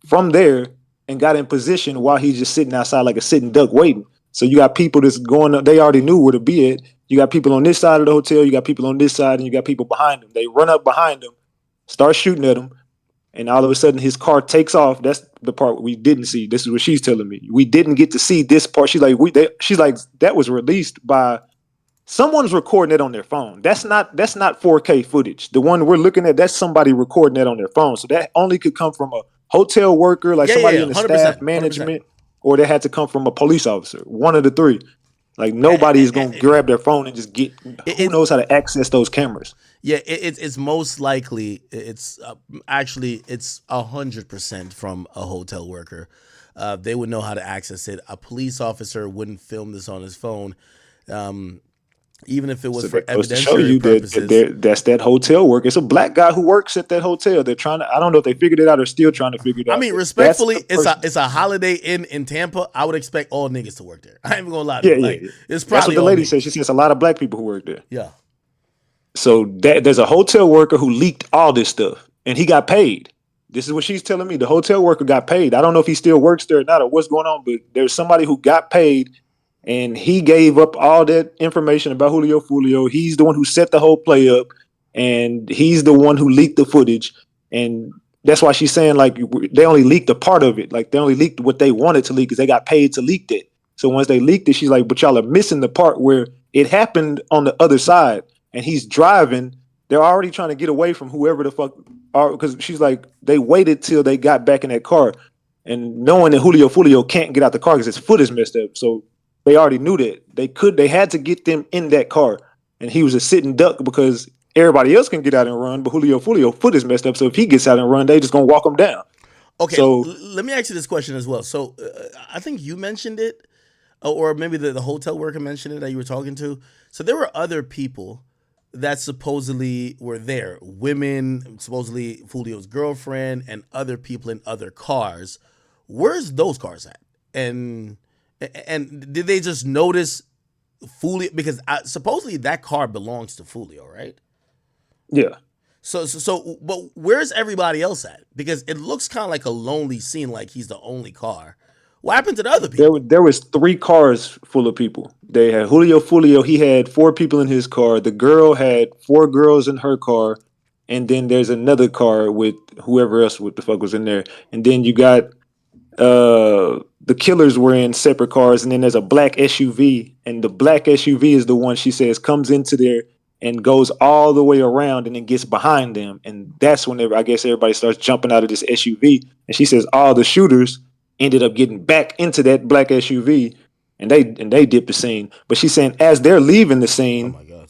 from there and got in position while he's just sitting outside like a sitting duck waiting. So you got people that's going up, they already knew where to be at. You got people on this side of the hotel, you got people on this side, and you got people behind them. They run up behind them, start shooting at him, and all of a sudden his car takes off. That's the part we didn't see. This is what she's telling me. We didn't get to see this part. She's like that was released by someone's recording it on their phone. That's not 4K footage. The one we're looking at, that's somebody recording that on their phone. So that only could come from a hotel worker, like somebody in the 100%, staff 100%. management, or they had to come from a police officer. One of the three. Like nobody is gonna It, grab their phone and just get. Who it, knows how to access those cameras? yeah, it's most likely it's actually it's 100% from a hotel worker. They would know how to access it. A police officer wouldn't film this on his phone, even if it was So for that goes to show evidentiary you purposes. that's that hotel work. It's a black guy who works at that hotel. They're trying to. I don't know if they figured it out or still trying to figure it I out. mean, But that's the respectfully, person. it's a Holiday Inn in Tampa. I would expect all niggas to work there. I ain't even gonna lie to Yeah, you. yeah, Like, yeah. it's That's what probably the all lady said. niggas. She says a lot of black people who work there. Yeah. So there's a hotel worker who leaked all this stuff, and he got paid. This is what she's telling me. The hotel worker got paid. I don't know if he still works there or not, or what's going on, but there's somebody who got paid, and he gave up all that information about Julio. He's the one who set the whole play up, and he's the one who leaked the footage. And that's why she's saying like they only leaked a part of it. Like they only leaked what they wanted to leak because they got paid to leak it. So once they leaked it, she's like, but y'all are missing the part where it happened on the other side, and he's driving. They're already trying to get away from whoever the fuck are, because she's like they waited till they got back in that car, and knowing that Julio can't get out the car because his foot is messed up. So they already knew that they had to get them in that car, and he was a sitting duck because everybody else can get out and run, but Julio foot is messed up. So if he gets out and run, they just gonna walk him down. Okay, So let me ask you this question as well. So I think you mentioned it, or maybe the hotel worker mentioned it that you were talking to. So there were other people that supposedly were there, women, supposedly Fulio's girlfriend, and other people in other cars. Where's those cars at? And did they just notice Fulio? Because supposedly that car belongs to Fulio, right? yeah, But where's everybody else at? Because it looks kind of like a lonely scene, like he's the only car. What happened to the other people? there was 3 cars full of people. They had Julio. He had 4 people in his car. The girl had 4 girls in her car, and then there's another car with whoever else what the fuck was in there. And then you got the killers were in separate cars, and then there's a black SUV, and the black SUV is the one she says comes into there and goes all the way around and then gets behind them, and that's whenever I guess everybody starts jumping out of this SUV, and she says all the shooters ended up getting back into that black SUV, and they dip the scene. But she's saying as they're leaving the Oh scene, my god!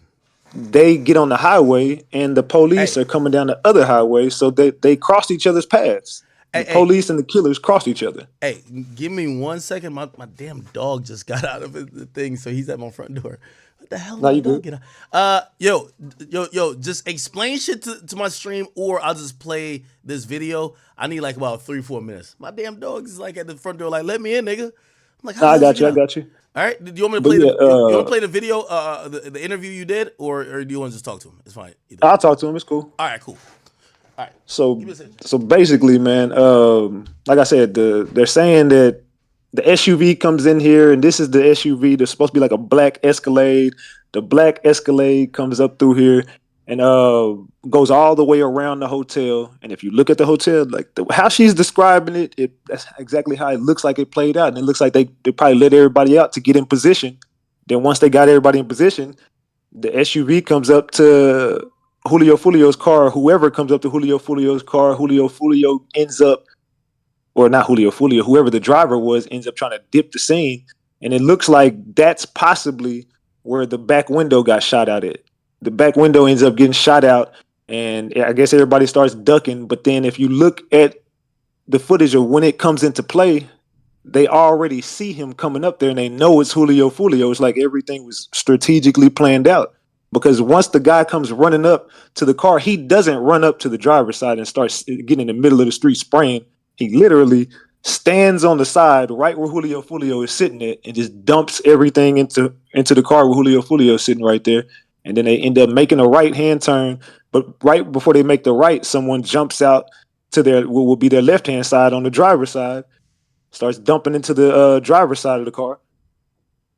they get on the highway and the police Hey, are coming down the other highway, so they crossed each other's paths. hey, The hey, police and the killers crossed each other. hey! Give me 1 second. My damn dog just got out of the thing, so he's at my front door. What the hell did Now my you dog good? get out? Yo! Just explain shit to my stream, or I'll just play this video. I need like about 3-4 minutes. My damn dog is like at the front door, like let me in, nigga. I'm like, how Nah, the I hell did you got get you. I out? got you. All right. Do you want me to But play yeah, you want to play the video, the interview you did, or do you want to just talk to him? It's fine either. I'll talk to him. It's cool. All right, cool. All right, So give me a second. so basically, man, like I said, they're saying that the SUV comes in here, and this is the SUV. There's supposed to be like a black Escalade. The black Escalade comes up through here, and goes all the way around the hotel. And if you look at the hotel, like how she's describing it, that's exactly how it looks like it played out. And it looks like they probably let everybody out to get in position. Then once they got everybody in position, the SUV comes up to Julio Fulio's car. Whoever comes up to Julio Fulio's car, Julio Fulio ends up, or not Julio Fulio, whoever the driver was, ends up trying to dip the scene. And it looks like that's possibly where the back window got shot out at. The back window ends up getting shot out, and I guess everybody starts ducking. But then if you look at the footage of when it comes into play, they already see him coming up there and they know it's Julio Fulio. It's like everything was strategically planned out. Because once the guy comes running up to the car, he doesn't run up to the driver's side and starts getting in the middle of the street spraying. He literally stands on the side right where Julio Fulio is sitting at and just dumps everything into the car where Julio Fulio is sitting right there. And then they end up making a right hand turn. But right before they make the right, someone jumps out to their what will be their left hand side on the driver's side, starts dumping into the driver's side of the car.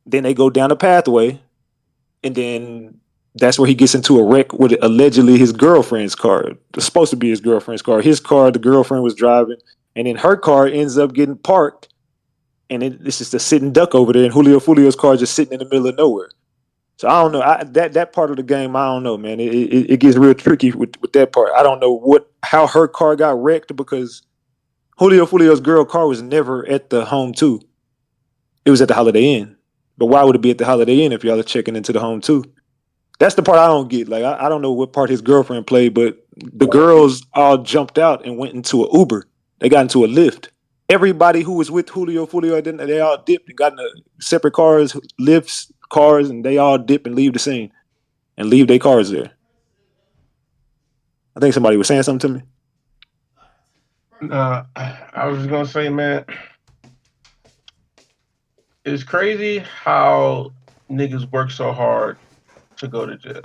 Then they go down the pathway, and then that's where he gets into a wreck with allegedly his girlfriend's car. It's supposed to be his girlfriend's car. His car, the girlfriend was driving, and then her car ends up getting parked, and it's just a sitting duck over there, and Julio Fulio's car just sitting in the middle of nowhere. So I don't know. That part of the game, I don't know, man. It gets real tricky with that part. I don't know how her car got wrecked because Julio Fulio's girl car was never at the home too. It was at the Holiday Inn. But why would it be at the Holiday Inn if y'all are checking into the home too? That's the part I don't get. Like I don't know what part his girlfriend played, but the girls all jumped out and went into an Uber. They got into a Lyft. Everybody who was with Julio Fulio, they all dipped and got into separate cars, Lyfts, cars, and they all dip and leave the scene and leave their cars there. I think somebody was saying something to me. I was just gonna say, man, it's crazy how niggas work so hard to go to jail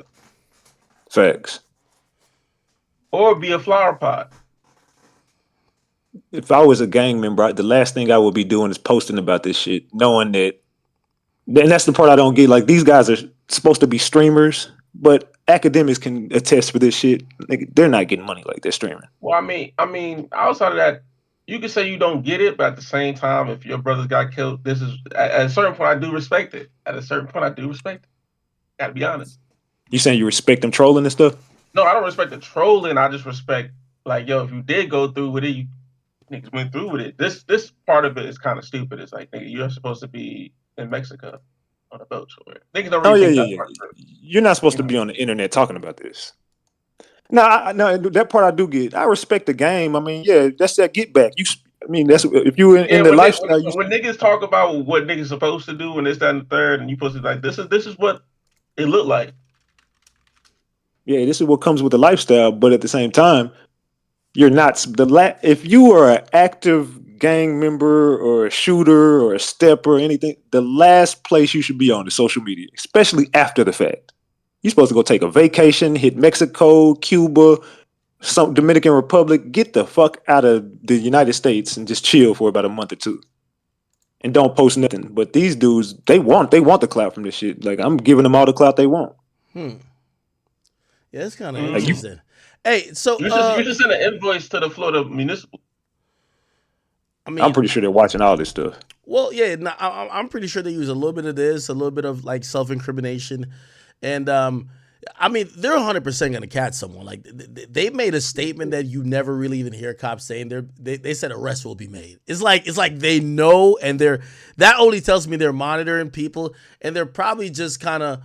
Facts. or be a flower pot. If I was a gang member, the last thing I would be doing is posting about this shit, knowing that. And that's the part I don't get. Like these guys are supposed to be streamers, but academics can attest for this shit. Like, they're not getting money like they're streaming. Well, I mean, outside of that, you can say you don't get it, but at the same time, if your brothers got killed, this is at a certain point I do respect it. At a certain point, I do respect it. Gotta be honest. You saying you respect them trolling and stuff? No, I don't respect the trolling. I just respect, like, yo, if you did go through with it, you niggas went through with it. This part of it is kind of stupid. It's like, nigga, you're supposed to be in Mexico on a boat somewhere. Niggas don't really think that part through. You're not supposed to be on the internet talking about this. No, that part I do get. I respect the game. I mean, yeah, that's that get back. That's if you in the lifestyle. When niggas talk about what niggas supposed to do and this, that, and the third, and you supposed to like this is what it looked like. Yeah, this is what comes with the lifestyle, but at the same time, you're not if you are an active gang member or a shooter or a stepper or anything, the last place you should be on is social media, especially after the fact. You're supposed to go take a vacation, hit Mexico, Cuba, some Dominican Republic, get the fuck out of the United States and just chill for about a month or two. And don't post nothing. But these dudes, they want the clout from this shit. Like, I'm giving them all the clout they want. Yeah, it's kind of interesting. Hey, so you just send an invoice to the Florida Municipal. I mean, I'm pretty sure they're watching all this stuff. Well, yeah, I'm pretty sure they use a little bit of this, a little bit of like self-incrimination, and I mean, they're 100% gonna catch someone. Like they made a statement that you never really even hear cops saying. They said arrest will be made. It's like they know, and that only tells me they're monitoring people, and they're probably just kind of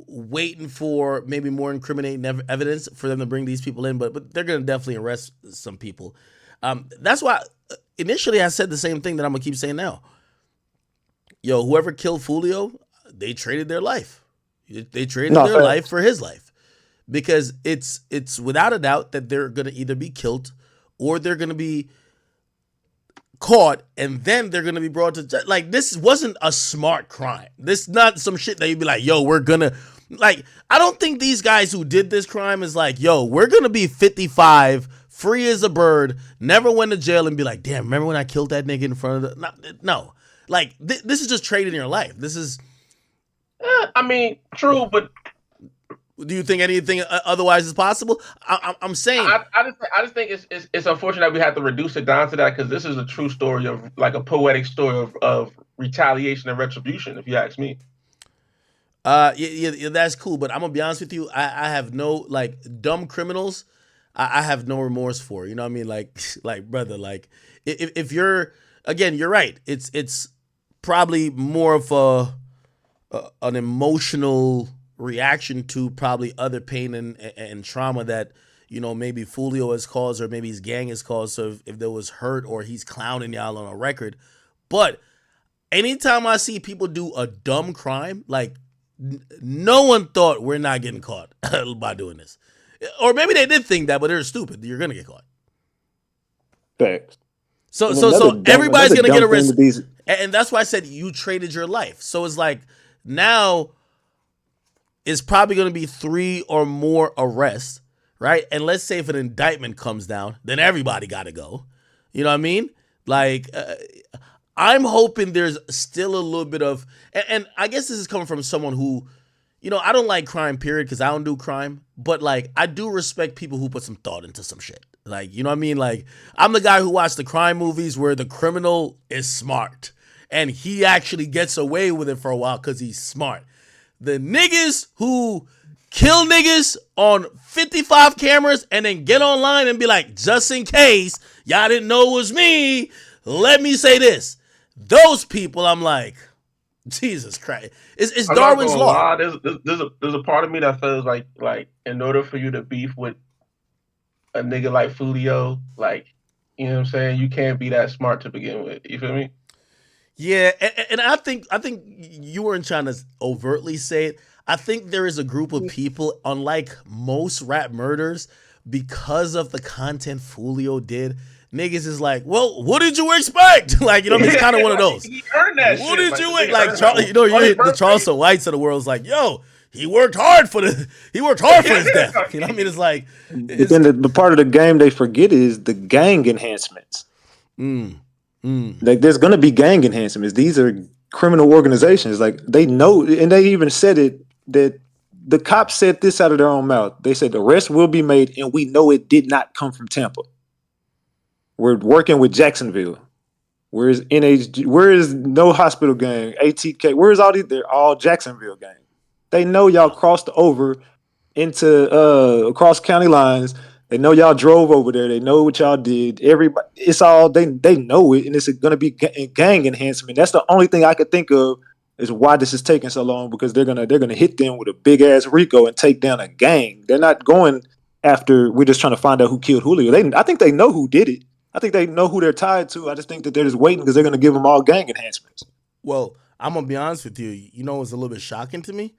waiting for maybe more incriminating evidence for them to bring these people in. But they're gonna definitely arrest some people. That's why initially I said the same thing that I'm gonna keep saying now. Yo, whoever killed Foolio, they traded their life. They traded their life for his life, because it's without a doubt that they're gonna either be killed or they're gonna be caught, and then they're gonna be brought to like, this wasn't a smart crime. This not some shit that you'd be like, yo, we're gonna like. I don't think these guys who did this crime is like, yo, we're gonna be 55, free as a bird, never went to jail, and be like, damn, remember when I killed that nigga in front of the no. Like this is just trading your life. This is I mean, true, but Do you think anything otherwise is possible? I'm saying. I just think it's unfortunate that we have to reduce it down to that because this is a true story of like a poetic story of retaliation and retribution. If you ask me. Yeah, that's cool. But I'm gonna be honest with you. I have no like dumb criminals. I have no remorse for. You know what I mean? Like brother, like if you're again, you're right. It's probably more of an emotional reaction to probably other pain and trauma that maybe Foolio has caused or maybe his gang has caused. So if there was hurt or he's clowning y'all on a record, but anytime I see people do a dumb crime, like no one thought we're not getting caught by doing this, or maybe they did think that, but they're stupid. You're gonna get caught. Facts. So And everybody's gonna get arrested, these... and that's why I said you traded your life. So it's like now it's probably gonna be 3 or more arrests, right? And let's say if an indictment comes down, then everybody got to go. You know what I mean? Like. I'm hoping there's still a little bit of, and I guess this is coming from someone who, I don't like crime, period, because I don't do crime, but like, I do respect people who put some thought into some shit. Like, you know what I mean? Like, I'm the guy who watched the crime movies where the criminal is smart, and he actually gets away with it for a while because he's smart. The niggas who kill niggas on 55 cameras and then get online and be like, just in case, y'all didn't know it was me, let me say this. Those people, I'm like, Jesus Christ. It's Darwin's law. There's a part of me that feels like in order for you to beef with a nigga like Foolio, like, you know what I'm saying? You can't be that smart to begin with. You feel me? Yeah, and I think you weren't trying to overtly say it. I think there is a group of people, unlike most rap murders, because of the content Foolio did. Niggas is like, well, what did you expect? Like, it's kind of one of those. He earned that what shit. did you expect? The Charleston Whites of the world is like, yo, he worked hard for his death. You know what I mean? It's like, but then the part of the game they forget is the gang enhancements. Like, there's gonna be gang enhancements. These are criminal organizations. Like, they know, and they even said it that the cops said this out of their own mouth. They said the arrest will be made, and we know it did not come from Tampa. We're working with Jacksonville. Where's NHG? Where is no hospital gang? ATK? Where's all these? They're all Jacksonville gang. They know y'all crossed over into across county lines. They know y'all drove over there. They know what y'all did. Everybody, it's all they know it, and it's going to be gang enhancement. That's the only thing I could think of is why this is taking so long, because they're gonna hit them with a big ass RICO and take down a gang. They're not going after. We're just trying to find out who killed Julio. I think they know who did it. I think they know who they're tied to. I just think that they're just waiting because they're going to give them all gang enhancements. Well, I'm going to be honest with you. You know, it was a little bit shocking to me.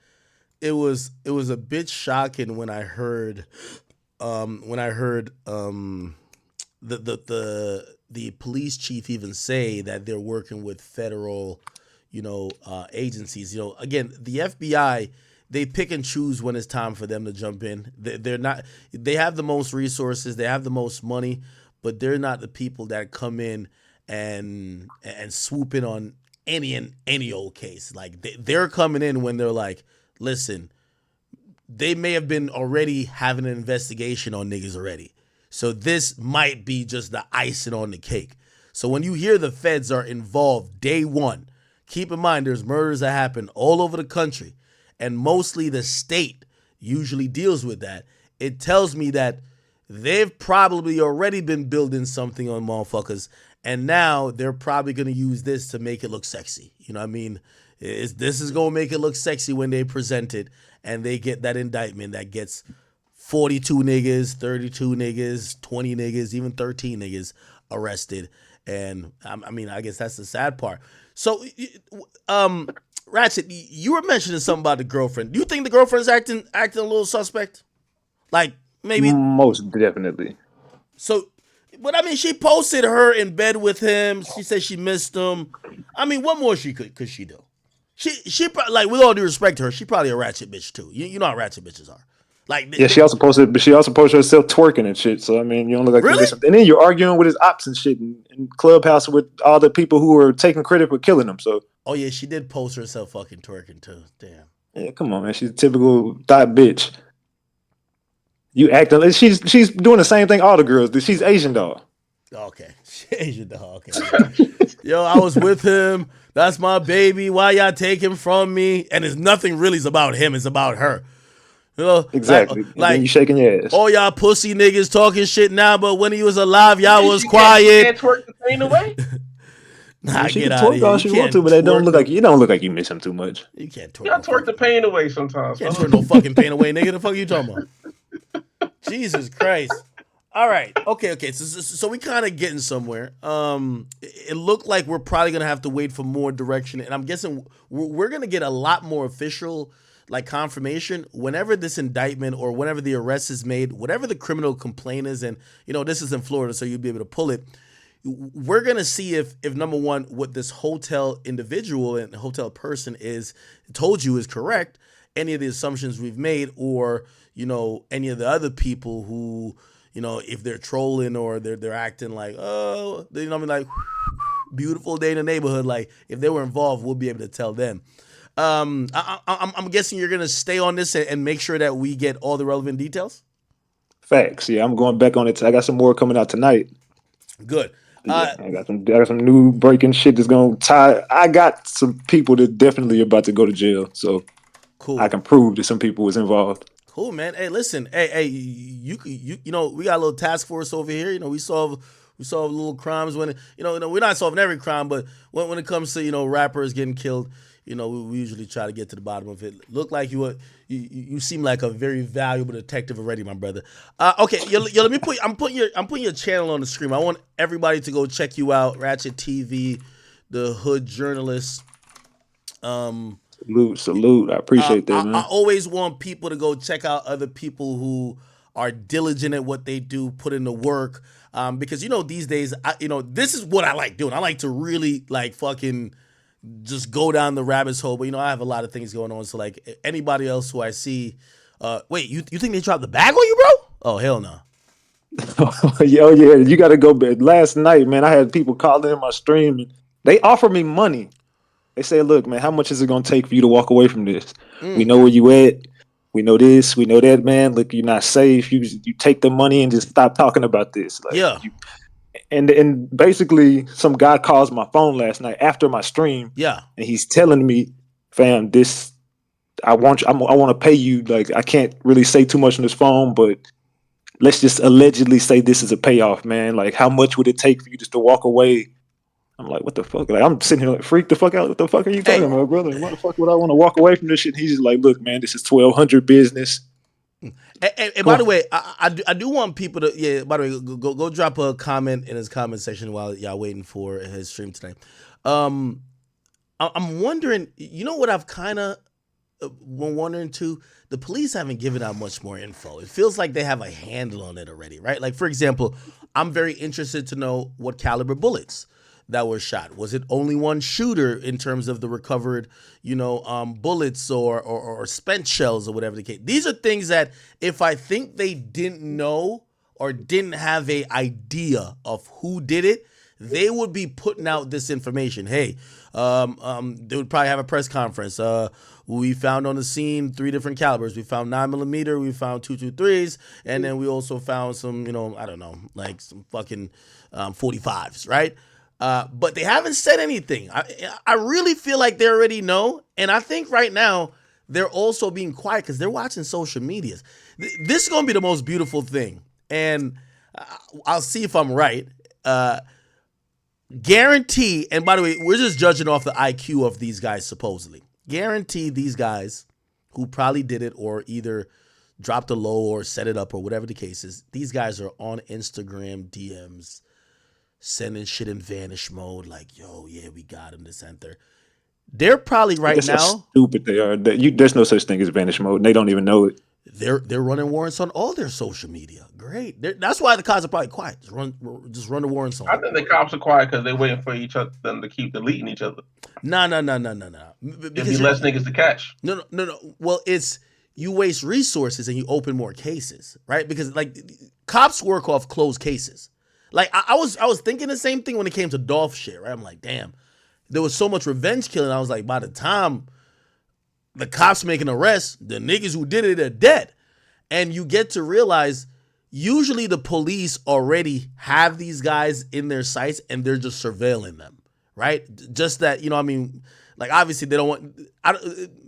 It was a bit shocking when I heard the police chief even say that they're working with federal, agencies. Again, the FBI, they pick and choose when it's time for them to jump in. They have the most resources. They have the most money. But they're not the people that come in and swoop in on any old case. Like they're coming in when they're like, listen, they may have been already having an investigation on niggas already. So this might be just the icing on the cake. So when you hear the feds are involved day one, keep in mind there's murders that happen all over the country, and mostly the state usually deals with that. It tells me that they've probably already been building something on motherfuckers, and now they're probably going to use this to make it look sexy. You know what I mean? This is going to make it look sexy when they present it, and they get that indictment that gets 42 niggas, 32 niggas, 20 niggas, even 13 niggas arrested. And I mean, I guess that's the sad part. So, Ratchet, you were mentioning something about the girlfriend. Do you think the girlfriend's acting a little suspect? Like, maybe most definitely. So, but I mean, she posted her in bed with him. She said she missed him. I mean, what more could she do? She probably, like, with all due respect to her, she probably a ratchet bitch too. You know how ratchet bitches are. Like, she also posted herself twerking and shit. So I mean, you don't look like really? And then you're arguing with his ops and shit in Clubhouse with all the people who were taking credit for killing him. So oh yeah, she did post herself fucking twerking too. Damn. Yeah, come on, man. She's a typical thought bitch. You acting like she's doing the same thing all the girls do. She's Asian doll. Okay, Asian dog. Okay, yo, I was with him. That's my baby. Why y'all take him from me? And it's nothing really is about him. It's about her. You know, Exactly. And then you shaking your ass. all y'all pussy niggas talking shit now, but when he was alive, y'all was She quiet. can't twerk the pain away. Nah, She get can out of twerk here. all You she want can't to, but that don't twerk look like you don't look like you miss him too much. You can't twerk. You gotta twerk the pain away sometimes. Can't twerk no fucking pain away, nigga. The fuck you talking about? Jesus Christ. All right. Okay. So we kind of getting somewhere. It looked like we're probably gonna have to wait for more direction, and I'm guessing we're gonna get a lot more official like confirmation whenever this indictment or whenever the arrest is made, whatever the criminal complaint is, and this is in Florida, so you'll be able to pull it. We're gonna see if number one, what this hotel individual and hotel person is told you is correct, any of the assumptions we've made, or any of the other people who if they're trolling or they're acting like like beautiful day in the neighborhood, like if they were involved, we'll be able to tell them. I'm guessing you're gonna stay on this and make sure that we get all the relevant details. Facts. Yeah, I'm going back on it. I got some more coming out tonight. Good. Yeah, I got some new breaking shit that's gonna tie. I got some people that definitely about to go to jail, so Cool. I can prove that some people was involved. Cool, man. Hey, listen. Hey, you we got a little task force over here. We solve little crimes when we're not solving every crime, but when it comes to rappers getting killed, we usually try to get to the bottom of it. Look like you seem like a very valuable detective already, my brother. Okay, let me I'm putting your channel on the screen. I want everybody to go check you out. Ratchet TV, the Hood Journalist. Salute. I appreciate that, man. I always want people to go check out other people who are diligent at what they do, put in the work. Because these days, this is what I like doing. I like to really like fucking just go down the rabbit hole. But I have a lot of things going on. So like anybody else who I see, wait, you think they dropped the bag on you, bro? Oh hell no. Yo, yeah, you got to go bed. Last night, man, I had people calling in my stream. And they offered me money. They say, look, man, how much is it going to take for you to walk away from this? We know where you at. We know this. We know that, man. Look, you're not safe. You take the money and just stop talking about this. Like, yeah. And basically, some guy calls my phone last night after my stream. Yeah. And he's telling me, fam, I want to pay you. Like, I can't really say too much on this phone, but let's just allegedly say this is a payoff, man. Like, how much would it take for you just to walk away? I'm like, what the fuck? Like, I'm sitting here like, freak the fuck out. What the fuck are you talking about, brother? Why the fuck would I want to walk away from this shit? And he's just like, look, man, this is 1200 business. And by the way, I do want people to, yeah, by the way, go drop a comment in his comment section while y'all waiting for his stream tonight. I'm wondering, what I've kind of been wondering too? The police haven't given out much more info. It feels like they have a handle on it already, right? Like, for example, I'm very interested to know what caliber bullets that were shot. Was it only one shooter in terms of the recovered, bullets or spent shells or whatever the case? These are things that if I think they didn't know or didn't have a idea of who did it, they would be putting out this information. Hey, they would probably have a press conference. We found on the scene 3 different calibers. We found 9mm, we found 223s, and then we also found some, I don't know, like some fucking 45s, right? But they haven't said anything. I really feel like they already know. And I think right now they're also being quiet because they're watching social medias. This is going to be the most beautiful thing. And I'll see if I'm right. Guarantee, and by the way, we're just judging off the IQ of these guys supposedly. Guarantee these guys who probably did it or either dropped a low or set it up or whatever the case is, these guys are on Instagram DMs sending shit in vanish mode, like, yo, yeah, we got him, this and there. They're probably That's now. How stupid they are. There's no such thing as vanish mode. And they don't even know it. They're running warrants on all their social media. Great. That's why the cops are probably quiet. Just run the warrants on. I think the cops are quiet because they're waiting for them to keep deleting each other. No. There'd be less niggas to catch. No. Well, it's you waste resources and you open more cases, right? Because like cops work off closed cases. Like I was thinking the same thing when it came to Dolph shit, right? I'm like, damn, there was so much revenge killing. I was like, by the time the cops make an arrest, the niggas who did it are dead. And you get to realize usually the police already have these guys in their sights and they're just surveilling them, right? Just that, you know, I mean, like obviously they don't want,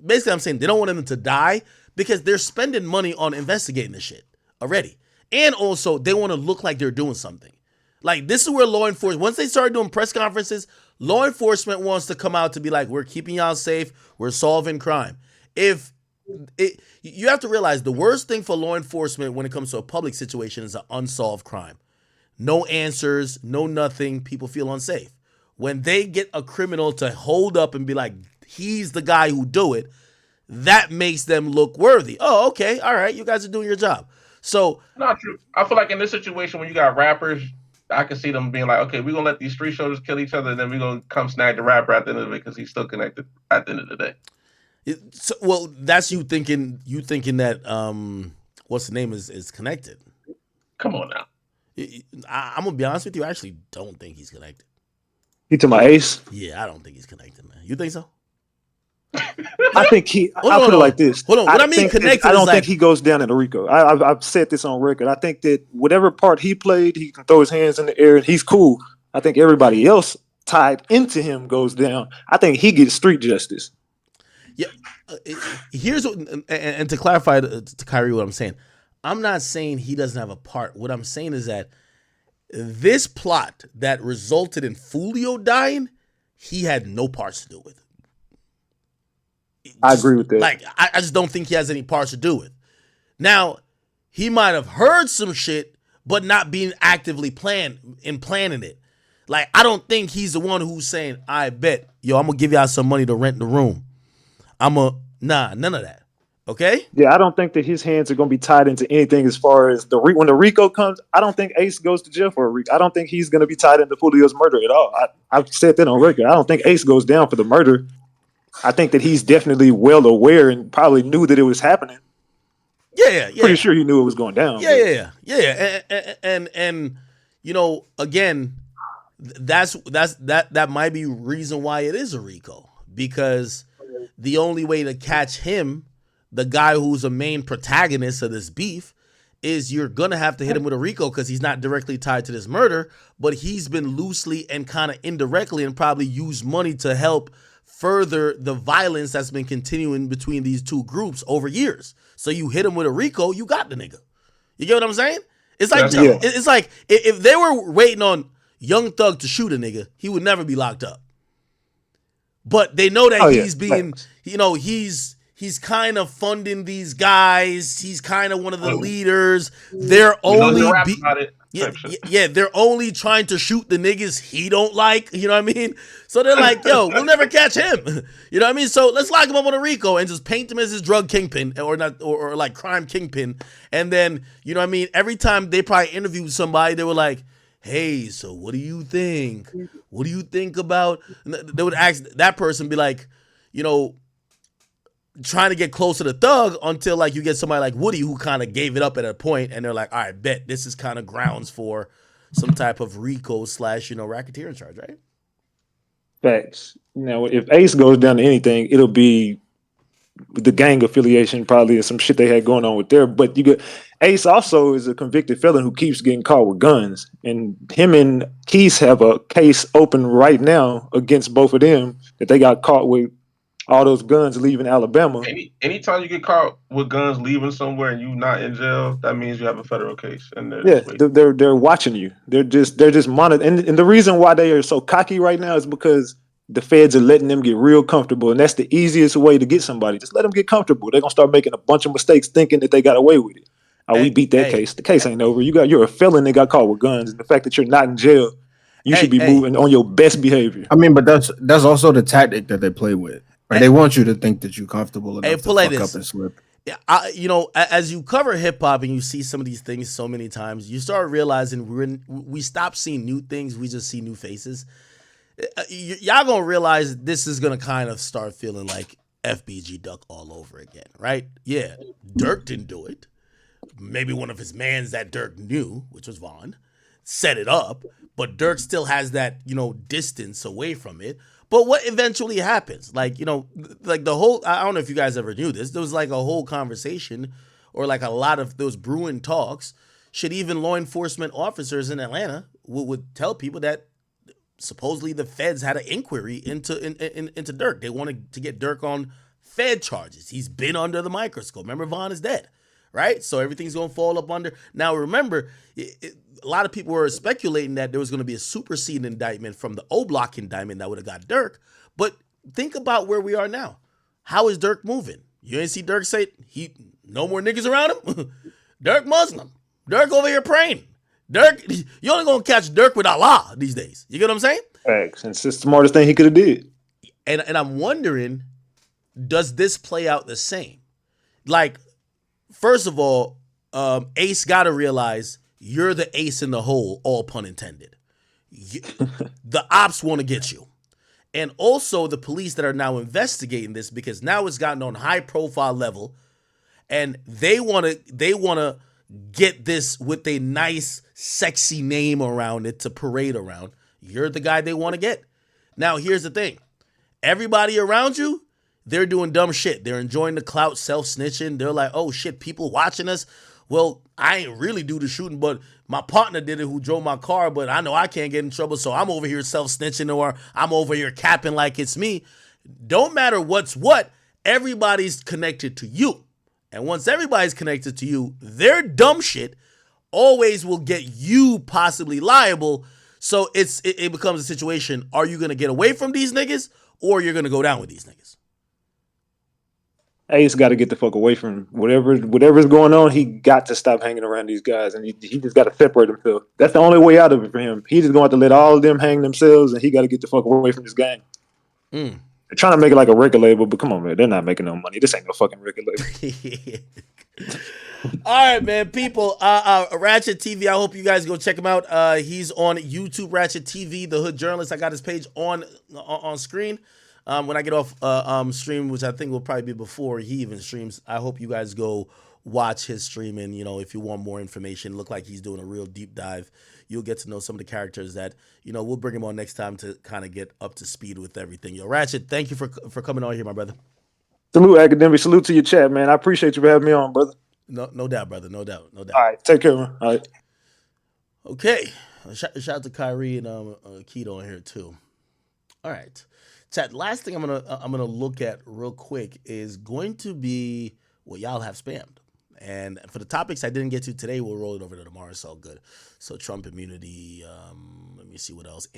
basically I'm saying they don't want them to die because they're spending money on investigating this shit already. And also they want to look like they're doing something. Like this is where law enforcement, once they start doing press conferences, law enforcement wants to come out to be like, we're keeping y'all safe, we're solving crime. You have to realize the worst thing for law enforcement when it comes to a public situation is an unsolved crime. No answers, no nothing, people feel unsafe. When they get a criminal to hold up and be like, he's the guy who do it, that makes them look worthy. Oh, okay, all right, you guys are doing your job. So not true. I feel like in this situation when you got rappers, I can see them being like, okay, we're gonna let these street shooters kill each other, and then we're gonna come snag the rapper at the end of it because he's still connected at the end of the day. Well, that's you thinking that what's the name is connected. Come on now. I'm gonna be honest with you. I actually don't think he's connected. You to my Ace? Yeah, I don't think he's connected, man. You think so? I think he. I'll put it like this. Hold on. What I mean connected? I don't is think he goes down in the RICO. I've said this on record. I think that whatever part he played, he can throw his hands in the air and he's cool. I think everybody else tied into him goes down. I think he gets street justice. Yeah. Here's what, and to clarify to Kyrie what I'm saying. I'm not saying he doesn't have a part. What I'm saying is that this plot that resulted in Foolio dying, he had no parts to do with. I agree with that. Like, I just don't think he has any parts to do with. Now, he might have heard some shit, but not being actively planning it. Like, I don't think he's the one who's saying, I bet, yo, I'm going to give y'all some money to rent the room. Nah, none of that. Okay? Yeah, I don't think that his hands are going to be tied into anything as far as when the RICO comes. I don't think Ace goes to jail for a RICO. I don't think he's going to be tied into Foolio's murder at all. I've said that on record. I don't think Ace goes down for the murder. I think that he's definitely well aware and probably knew that it was happening. Yeah. Pretty sure he knew it was going down. Yeah. And you know, again, that might be reason why it is a RICO, because the only way to catch him, the guy who's a main protagonist of this beef, is you're gonna have to hit him with a RICO because he's not directly tied to this murder, but he's been loosely and kind of indirectly and probably used money to help further the violence that's been continuing between these two groups over years. So you hit him with a RICO, you got the nigga. You get what I'm saying? It's like it's like if they were waiting on Young Thug to shoot a nigga, he would never be locked up. But they know that he's being, you know, he's kind of funding these guys. He's kind of one of the leaders. They're only they're only trying to shoot the niggas he don't like. You know what I mean? So they're like, yo, we'll never catch him. You know what I mean? So let's lock him up on a RICO and just paint him as his drug kingpin or like crime kingpin. And then, you know what I mean? Every time they probably interviewed somebody, they were like, hey, so what do you think? What do you think about? And they would ask that person, be like, you know, trying to get closer to Thug until like you get somebody like Woody who kind of gave it up at a point, and they're like, all right, bet this is kind of grounds for some type of RICO / racketeering charge, right? Facts. Now, if Ace goes down to anything, it'll be the gang affiliation, probably, or some shit they had going on with there. But you get Ace also is a convicted felon who keeps getting caught with guns, and him and Keith have a case open right now against both of them that they got caught with all those guns leaving Alabama. Anytime you get caught with guns leaving somewhere and you not in jail, that means you have a federal case. And they're watching you. They're just monitoring. And the reason why they are so cocky right now is because the feds are letting them get real comfortable, and that's the easiest way to get somebody. Just let them get comfortable. They're gonna start making a bunch of mistakes, thinking that they got away with it. We beat that case. The case ain't over. You're a felon that got caught with guns, and the fact that you're not in jail, you should be moving on your best behavior. I mean, but that's also the tactic that they play with. Right? They want you to think that you're comfortable enough to fuck up and slip. Yeah, as you cover hip hop and you see some of these things so many times, you start realizing we stop seeing new things. We just see new faces. Y'all gonna realize this is gonna kind of start feeling like FBG Duck all over again, right? Yeah, Dirk didn't do it. Maybe one of his mans that Dirk knew, which was Vaughn, set it up, but Dirk still has that, distance away from it. But what eventually happens? Like, like the whole, I don't know if you guys ever knew this, there was like a whole conversation or like a lot of those brewing talks, should even law enforcement officers in Atlanta would tell people that supposedly the feds had an inquiry into Dirk. They wanted to get Dirk on Fed charges. He's been under the microscope. Remember, Vaughn is dead, right? So everything's going to fall up under. Now, remember, a lot of people were speculating that there was going to be a superseding indictment from the O-Block indictment that would have got Dirk. But think about where we are now. How is Dirk moving? You ain't see Dirk say no more niggas around him? Dirk Muslim. Dirk over here praying. Dirk, you only going to catch Dirk with Allah these days. You get what I'm saying? Facts. And it's the smartest thing he could have did. And I'm wondering, does this play out the same? Like, first of all, Ace got to realize you're the ace in the hole, all pun intended. The ops want to get you. And also the police that are now investigating this, because now it's gotten on high profile level, and they want to get this with a nice, sexy name around it to parade around. You're the guy they want to get. Now, here's the thing. Everybody around you, they're doing dumb shit. They're enjoying the clout, self-snitching. They're like, oh, shit, people watching us. Well, I ain't really do the shooting, but my partner did it who drove my car, but I know I can't get in trouble, so I'm over here self-snitching, or I'm over here capping like it's me. Don't matter what's what. Everybody's connected to you. And once everybody's connected to you, their dumb shit always will get you possibly liable. So it becomes a situation, are you going to get away from these niggas, or you're going to go down with these niggas? Ace got to get the fuck away from whatever's going on. He got to stop hanging around these guys, and he just got to separate himself. That's the only way out of it for him. He's just going to have to let all of them hang themselves, and he got to get the fuck away from this gang. They're trying to make it like a record label, but come on, man. They're not making no money. This ain't no fucking record label. All right, man. People, Ratchet TV, I hope you guys go check him out. He's on YouTube, Ratchet TV, the Hood Journalist. I got his page on screen. When I get off stream, which I think will probably be before he even streams, I hope you guys go watch his stream. And, if you want more information, look like he's doing a real deep dive. You'll get to know some of the characters that, we'll bring him on next time to kind of get up to speed with everything. Yo, Ratchet, thank you for coming on here, my brother. Salute, Akademiks. Salute to your chat, man. I appreciate you for having me on, brother. No doubt, brother. No doubt. All right. Take care, man. All right. Okay. Shout out to Kyrie and Keto in here, too. All right. Chat, last thing I'm gonna look at real quick is going to be what y'all have spammed. And for the topics I didn't get to today, we'll roll it over to tomorrow. It's all good. So Trump immunity, let me see what else.